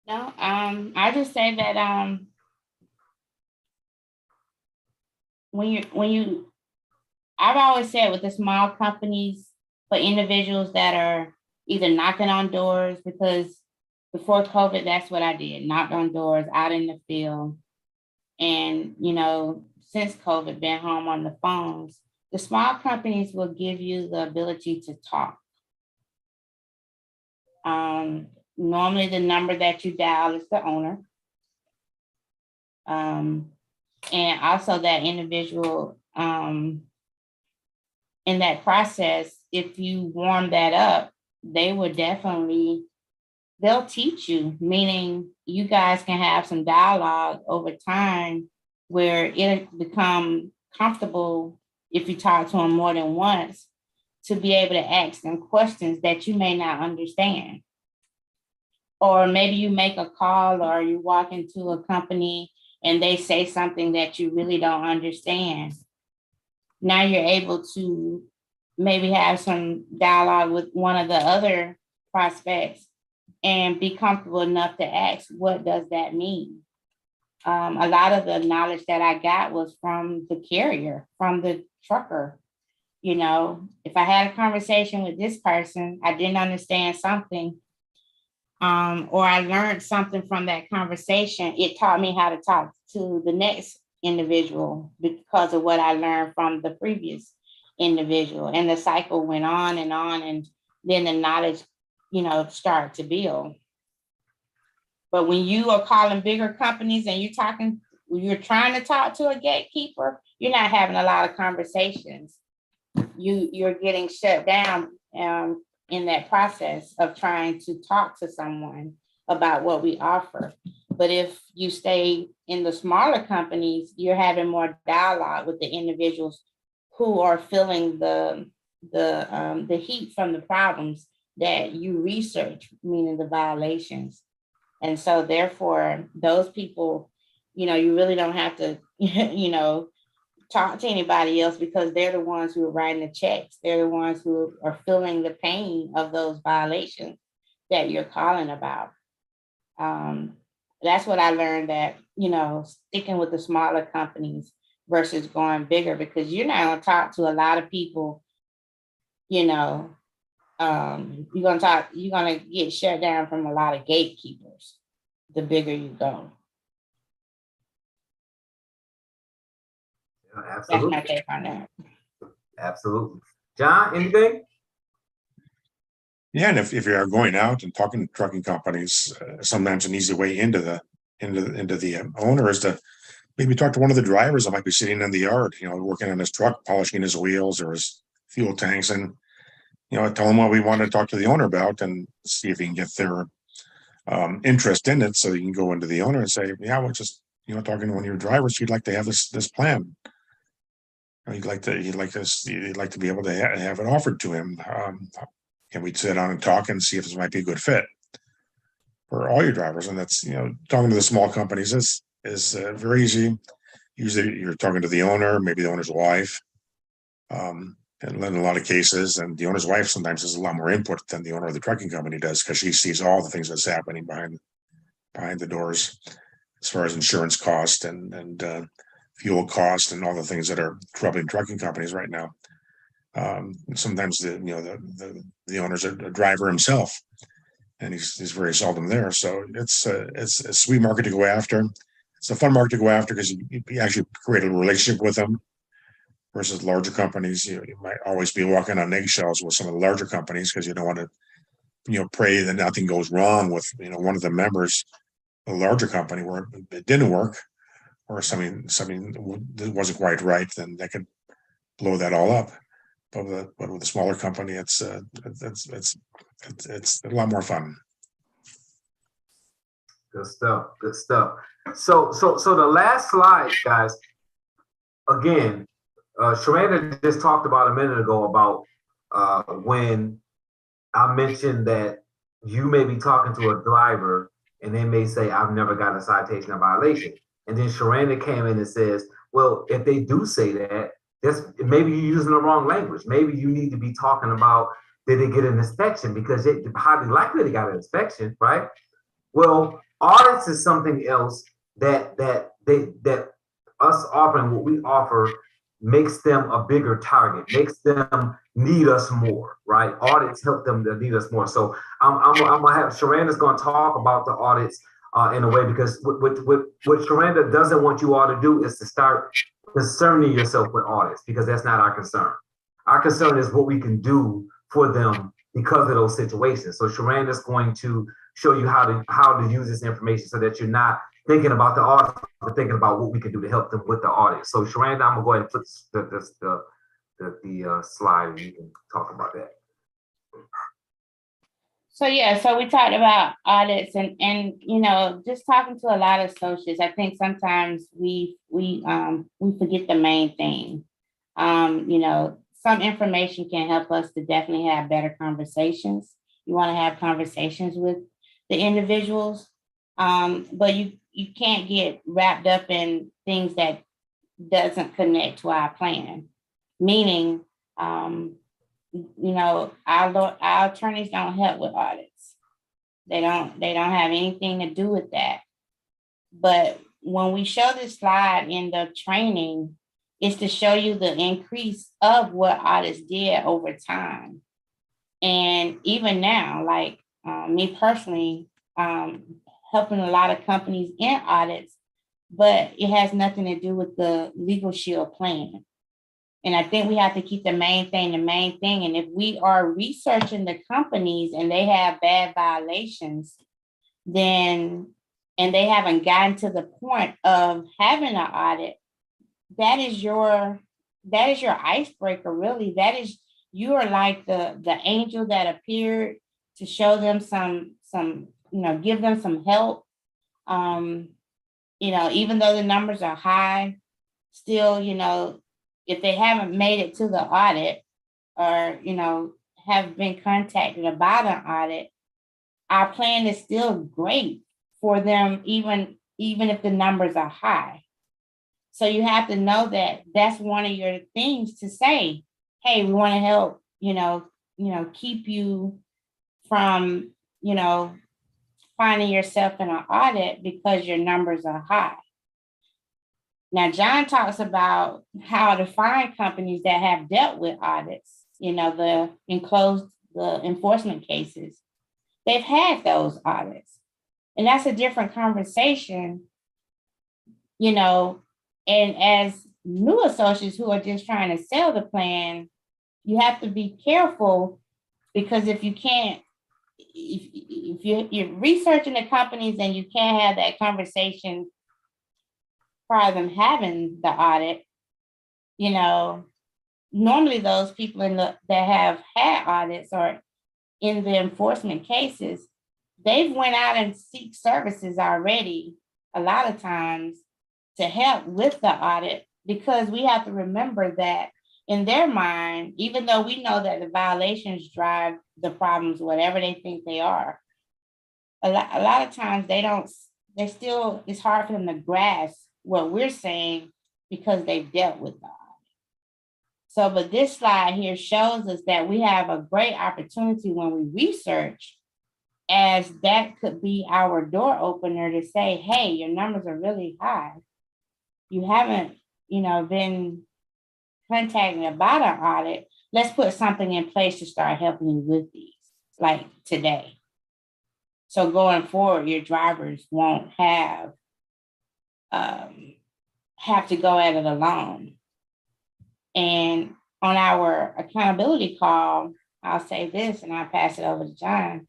S3: No, I just say that I've always said with the small companies, for individuals that are either knocking on doors, because before COVID, that's what I did, knocked on doors out in the field. And, since COVID, been home on the phones, the small companies will give you the ability to talk. Normally the number that you dial is the owner. And also that individual, in that process, if you warm that up, they'll teach you, meaning you guys can have some dialogue over time where it'll become comfortable if you talk to them more than once to be able to ask them questions that you may not understand. Or maybe you make a call or you walk into a company and they say something that you really don't understand. Now you're able to maybe have some dialogue with one of the other prospects and be comfortable enough to ask, what does that mean? A lot of the knowledge that I got was from the carrier, from the trucker. If I had a conversation with this person, I didn't understand something, or I learned something from that conversation, it taught me how to talk to the next individual because of what I learned from the previous individual. And the cycle went on, and then the knowledge, started to build. But when you are calling bigger companies and you're trying to talk to a gatekeeper, you're not having a lot of conversations. You're getting shut down in that process of trying to talk to someone about what we offer. But if you stay in the smaller companies, you're having more dialogue with the individuals who are feeling the heat from the problems that you research, meaning the violations. And so therefore, those people, you really don't have to, talk to anybody else because they're the ones who are writing the checks. They're the ones who are feeling the pain of those violations that you're calling about. That's what I learned, that, sticking with the smaller companies versus going bigger, because you're not going to talk to a lot of people, you're going to get shut down from a lot of gatekeepers the bigger you go.
S2: Absolutely.
S3: That's my take on that.
S2: Absolutely. John, anything?
S1: Yeah, and if you are going out and talking to trucking companies, sometimes an easy way into the owner is to maybe talk to one of the drivers that might be sitting in the yard, working on his truck, polishing his wheels or his fuel tanks, and tell them what we want to talk to the owner about and see if he can get their interest in it. So you can go into the owner and say, yeah, we're just talking to one of your drivers. You'd like to have this plan. He'd like to be able to have it offered to him. Can we sit down and talk and see if this might be a good fit for all your drivers? And that's talking to the small companies is very easy. Usually you're talking to the owner, maybe the owner's wife, and in a lot of cases, and the owner's wife sometimes has a lot more input than the owner of the trucking company does, because she sees all the things that's happening behind the doors, as far as insurance cost and fuel cost and all the things that are troubling trucking companies right now. Sometimes the owner's a driver himself, and he's very seldom there. So it's a sweet market to go after. It's a fun market to go after because you actually create a relationship with them. Versus larger companies, you might always be walking on eggshells with some of the larger companies because you don't want to, pray that nothing goes wrong with one of the members of a larger company where it didn't work, or something that wasn't quite right. Then that could blow that all up. But with a smaller company, it's a lot more fun.
S2: Good stuff. Good stuff. So the last slide, guys. Again, Sharanda just talked about a minute ago about when I mentioned that you may be talking to a driver and they may say, I've never got a citation or violation. And then Sharanda came in and says, well, if they do say that, maybe you're using the wrong language. Maybe you need to be talking about, did they get an inspection? Because it's highly likely they got an inspection, right? Well, audits is something else that us offering what we offer makes them a bigger target, makes them need us more, right? Audits help them to need us more. So I'm gonna have Sharanda's gonna talk about the audits in a way, because what Sharanda doesn't want you all to do is to start concerning yourself with audits, because that's not our concern. Our concern is what we can do for them because of those situations. So Sharanda's going to show you how to use this information so that you're not thinking about the audit, but thinking about what we can do to help them with the audit. So Sharanda, I'm gonna go ahead and put the slide and you can talk about that.
S3: So we talked about audits and just talking to a lot of associates. I think sometimes we forget the main thing. Some information can help us to definitely have better conversations. You want to have conversations with the individuals, but you can't get wrapped up in things that doesn't connect to our plan. Meaning, our attorneys don't help with audits. They don't have anything to do with that. But when we show this slide in the training, it's to show you the increase of what audits did over time. And even now, like me personally, helping a lot of companies in audits, but it has nothing to do with the Legal Shield plan. And I think we have to keep the main thing. And if we are researching the companies and they have bad violations, then, and they haven't gotten to the point of having an audit, that is your icebreaker, really. You are like the angel that appeared to show them some, give them some help. Even though the numbers are high, still, if they haven't made it to the audit or, have been contacted about an audit, our plan is still great for them, even if the numbers are high. So you have to know that that's one of your things to say, hey, we want to help, keep you from, finding yourself in an audit because your numbers are high. Now, John talks about how to find companies that have dealt with audits, the enforcement cases. They've had those audits. And that's a different conversation, and as new associates who are just trying to sell the plan, you have to be careful, because if you're researching the companies and you can't have that conversation prior to them having the audit, you know, normally those people that have had audits or in the enforcement cases, they've went out and seek services already a lot of times to help with the audit, because we have to remember that in their mind, even though we know that the violations drive the problems, whatever they think they are, a lot of times it's hard for them to grasp what we're saying because they've dealt with that. So, but this slide here shows us that we have a great opportunity when we research, as that could be our door opener to say, hey, your numbers are really high. You haven't, been contacting about an audit. Let's put something in place to start helping you with these, like today. So going forward, your drivers won't have to go at it alone. And on our accountability call, I'll say this and I'll pass it over to John.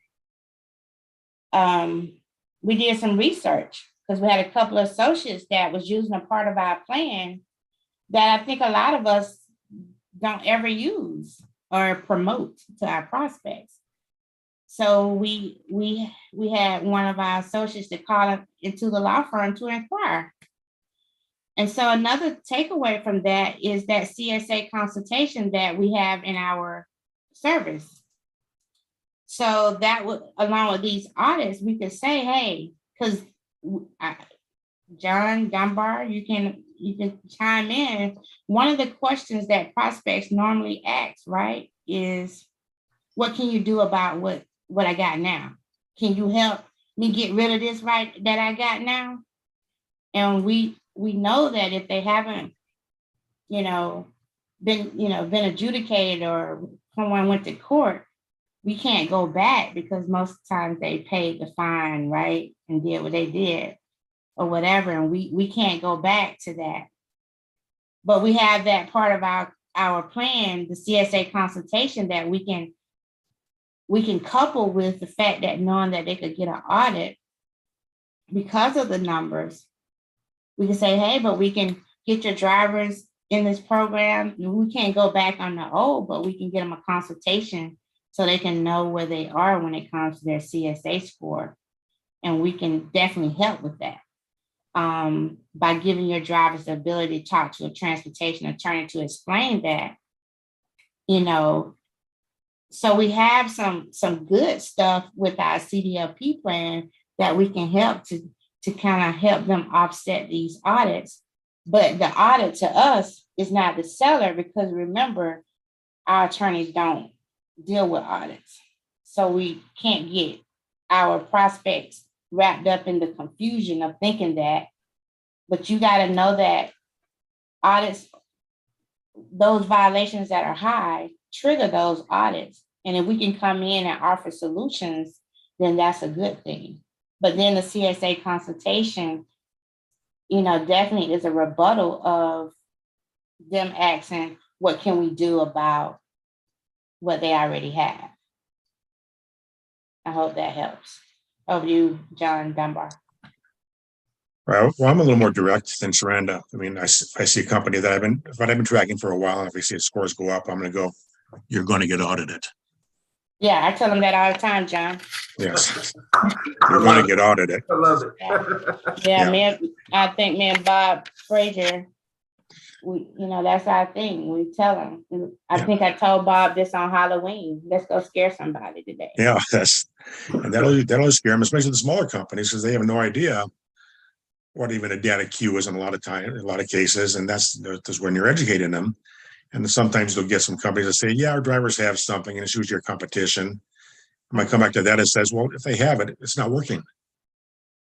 S3: We did some research because we had a couple of associates that was using a part of our plan that I think a lot of us don't ever use or promote to our prospects. So we had one of our associates that called into the law firm to inquire. And so another takeaway from that is that CSA consultation that we have in our service. So that would, along with these audits, we could say, hey, because John Dunbar, you can chime in. One of the questions that prospects normally ask, right, is what can you do about what I got now? Can you help me get rid of this right that I got now? And we know that if they haven't, been adjudicated or someone went to court, we can't go back because most of the times they paid the fine, right, and did what they did or whatever, and we can't go back to that. But we have that part of our plan, the CSA consultation, that we can couple with the fact that knowing that they could get an audit because of the numbers. We can say, hey, but we can get your drivers in this program. We can't go back on the old, but we can get them a consultation so they can know where they are when it comes to their CSA score. And we can definitely help with that by giving your drivers the ability to talk to a transportation attorney to explain that, So we have some good stuff with our CDLP plan that we can help to kind of help them offset these audits. But the audit to us is not the seller, because remember, our attorneys don't deal with audits. So we can't get our prospects wrapped up in the confusion of thinking that. But you got to know that audits, those violations that are high, trigger those audits. And if we can come in and offer solutions, then that's a good thing. But then the CSA consultation, definitely is a rebuttal of them asking, what can we do about what they already have? I hope that helps. Over to you, John Dunbar.
S1: Well, I'm a little more direct than Sharanda. I mean, I see a company that I've been tracking for a while, and if we see the scores go up, I'm going to go, you're going to get audited.
S3: Yeah, I tell them that all the time, John.
S1: Yes, you're going to get audited.
S2: I love it.
S3: Yeah. I think me and Bob Frazier, that's our thing. We tell them. I think I told Bob this on Halloween. Let's go scare somebody today.
S1: Yeah, that'll scare them, especially the smaller companies, because they have no idea what even a data queue is in a lot of cases, and that's when you're educating them. And sometimes they'll get some companies that say, yeah, our drivers have something, and it's usually your competition. I might come back to that and says, well, if they have it, it's not working.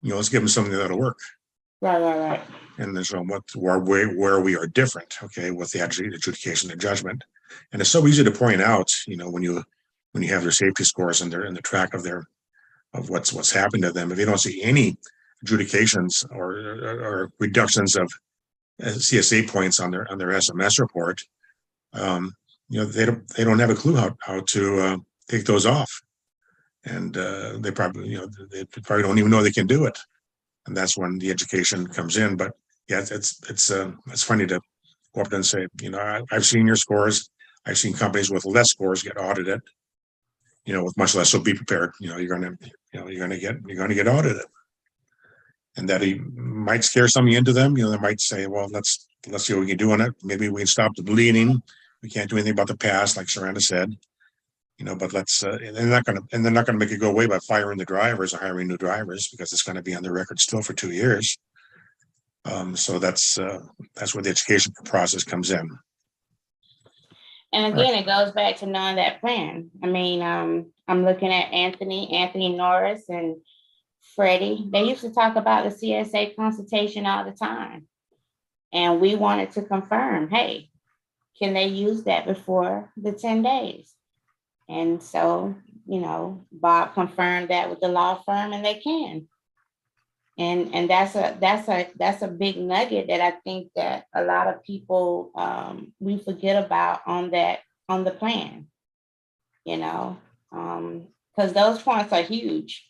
S1: Let's give them something that'll work.
S3: Right.
S1: And there's where we are different, okay, with the adjudication and judgment. And it's so easy to point out, when you have their safety scores and they're in the track of what's happened to them. If you don't see any adjudications or reductions of CSA points on their SMS report, they don't have a clue how to take those off, and they probably don't even know they can do it, and that's when the education comes in. But yeah, it's funny to go up there and say, I've seen your scores. I've seen companies with less scores get audited, with much less. So be prepared. You're gonna get audited, and that he might scare something into them. They might say, well, let's see what we can do on it. Maybe we can stop the bleeding. We can't do anything about the past, like Saranda said. But let's. And they're not gonna make it go away by firing the drivers or hiring new drivers, because it's going to be on the record still for 2 years. So that's where the education process comes in.
S3: And again, it goes back to knowing that plan. I mean, I'm looking at Anthony Norris and Freddie. They used to talk about the CSA consultation all the time. And we wanted to confirm, hey, can they use that before the 10 days? And so, Bob confirmed that with the law firm, and they can. And that's a big nugget that I think that a lot of people we forget about on the plan, because those points are huge.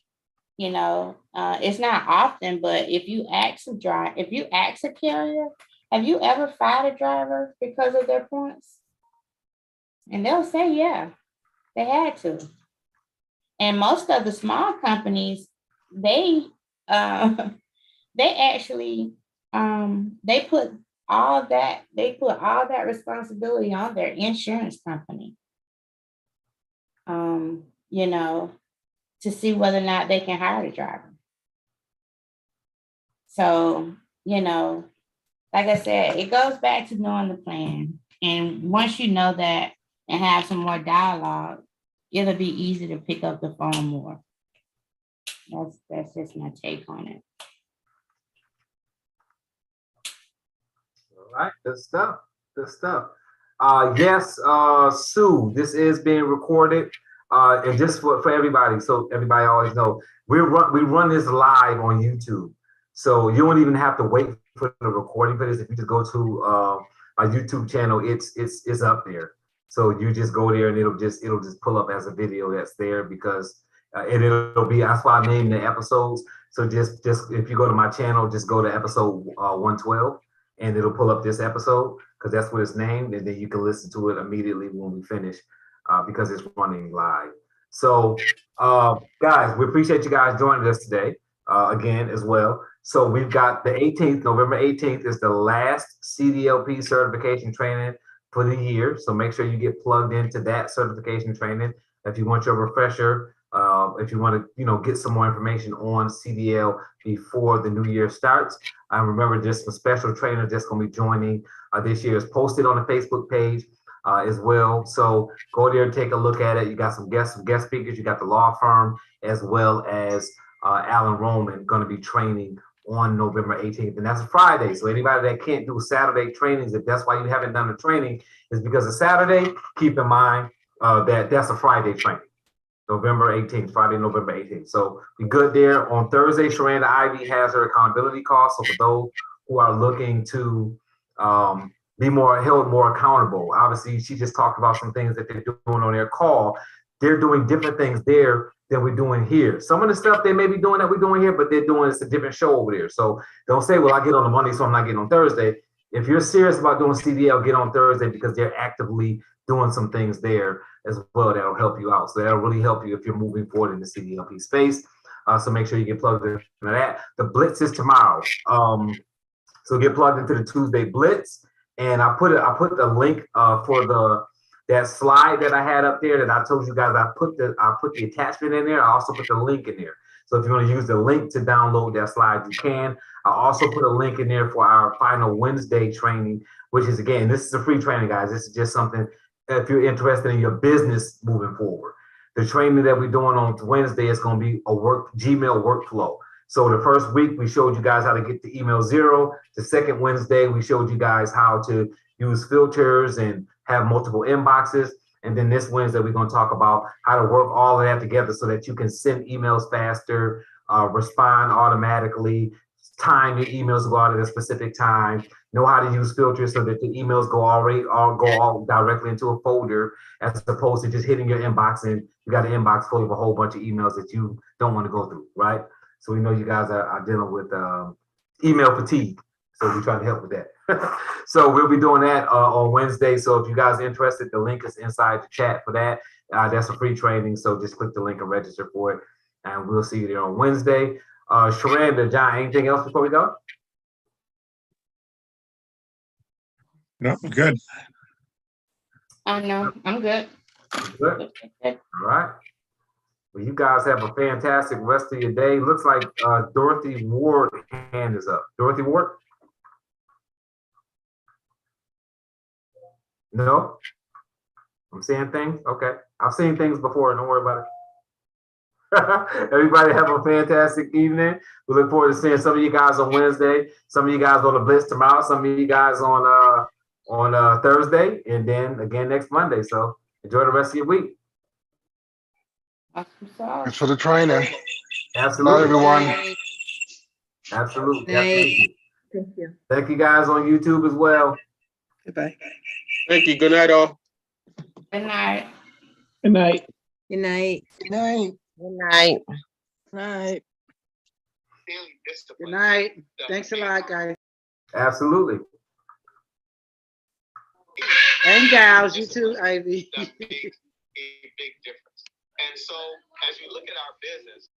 S3: It's not often, but if you ask a carrier, have you ever fired a driver because of their points? And they'll say, yeah, they had to. And most of the small companies, they actually they put all that responsibility on their insurance company, to see whether or not they can hire a driver. So, like I said, it goes back to knowing the plan. And once you know that and have some more dialogue, it'll be easy to pick up the phone more. That's just my take on it.
S2: All right, good stuff. Good stuff. Yes, Sue, this is being recorded. And just for everybody, so everybody always know, we run this live on YouTube. So you don't even have to wait for the recording for this. If you just go to my YouTube channel, it's up there. So you just go there and it'll just pull up as a video that's there, because and it'll be, that's why I named the episodes. So just if you go to my channel, just go to episode 112 and it'll pull up this episode, because that's what it's named, and then you can listen to it immediately when we finish, because it's running live. So guys, we appreciate you guys joining us today again as well. So we've got the 18th, November 18th is the last CDLP certification training for the year. So make sure you get plugged into that certification training. If you want your refresher, if you want to, get some more information on CDL before the new year starts. Remember, just a special trainer just going to be joining this year. Is posted on the Facebook page as well. So go there and take a look at it. You got some guest speakers. You got the law firm, as well as Alan Roman going to be training on November 18th, and that's a Friday. So anybody that can't do Saturday trainings, if that's why you haven't done the training, is because of Saturday, keep in mind that that's a Friday training. November 18th, Friday, November 18th. So be good there. On Thursday, Saranda Ivy has her accountability call. So for those who are looking to be held more accountable, obviously she just talked about some things that they're doing on their call. They're doing different things there than we're doing here. Some of the stuff they may be doing that we're doing here, but they're doing, it's a different show over there. So don't say, well, I get on the Monday, so I'm not getting on Thursday. If you're serious about doing CDL, get on Thursday, because they're actively doing some things there as well that'll help you out. So that'll really help you if you're moving forward in the CDLP space. So make sure you get plugged into that. The Blitz is tomorrow. So get plugged into the Tuesday Blitz. And I put the link for that slide that I had up there that I told you guys. I put the attachment in there. I also put the link in there. So if you want to use the link to download that slide, you can. I also put a link in there for our final Wednesday training, which is, again, this is a free training, guys. This is just something if you're interested in your business moving forward. The training that we're doing on Wednesday is going to be a Gmail workflow. So the first week we showed you guys how to get to email 0. The second Wednesday we showed you guys how to use filters and have multiple inboxes. And then this Wednesday we're going to talk about how to work all of that together so that you can send emails faster, respond automatically, time your emails go out at a specific time, know how to use filters so that the emails go all directly into a folder, as opposed to just hitting your inbox and you got an inbox full of a whole bunch of emails that you don't want to go through, right? So we know you guys are dealing with email fatigue. So we're trying to help with that. So we'll be doing that on Wednesday. So if you guys are interested, the link is inside the chat for that. That's a free training. So just click the link and register for it. And we'll see you there on Wednesday. Sharanda, John, anything else before we go?
S1: No, good.
S3: No, I'm good.
S2: Good. All right. Well, you guys have a fantastic rest of your day. Looks like Dorothy Ward hand is up. Dorothy Ward? No? I'm seeing things? Okay. I've seen things before. Don't worry about it. Everybody have a fantastic evening. We look forward to seeing some of you guys on Wednesday, some of you guys on the Blitz tomorrow, some of you guys on Thursday, and then again next Monday. So enjoy the rest of your week.
S9: Thanks for the training.
S2: Absolutely.
S9: Bye, everyone.
S2: Absolutely.
S8: Night.
S2: Absolutely.
S8: Thank you.
S2: Thank you guys on YouTube as well.
S8: Goodbye.
S4: Thank you. Good night, all.
S3: Good night.
S6: Good night.
S8: Good night.
S4: Good night.
S8: Good night. Night.
S7: Good night. Thanks a lot, guys.
S2: Absolutely.
S7: And gals, you too, Ivy.
S10: a big difference. And so as you look at our business,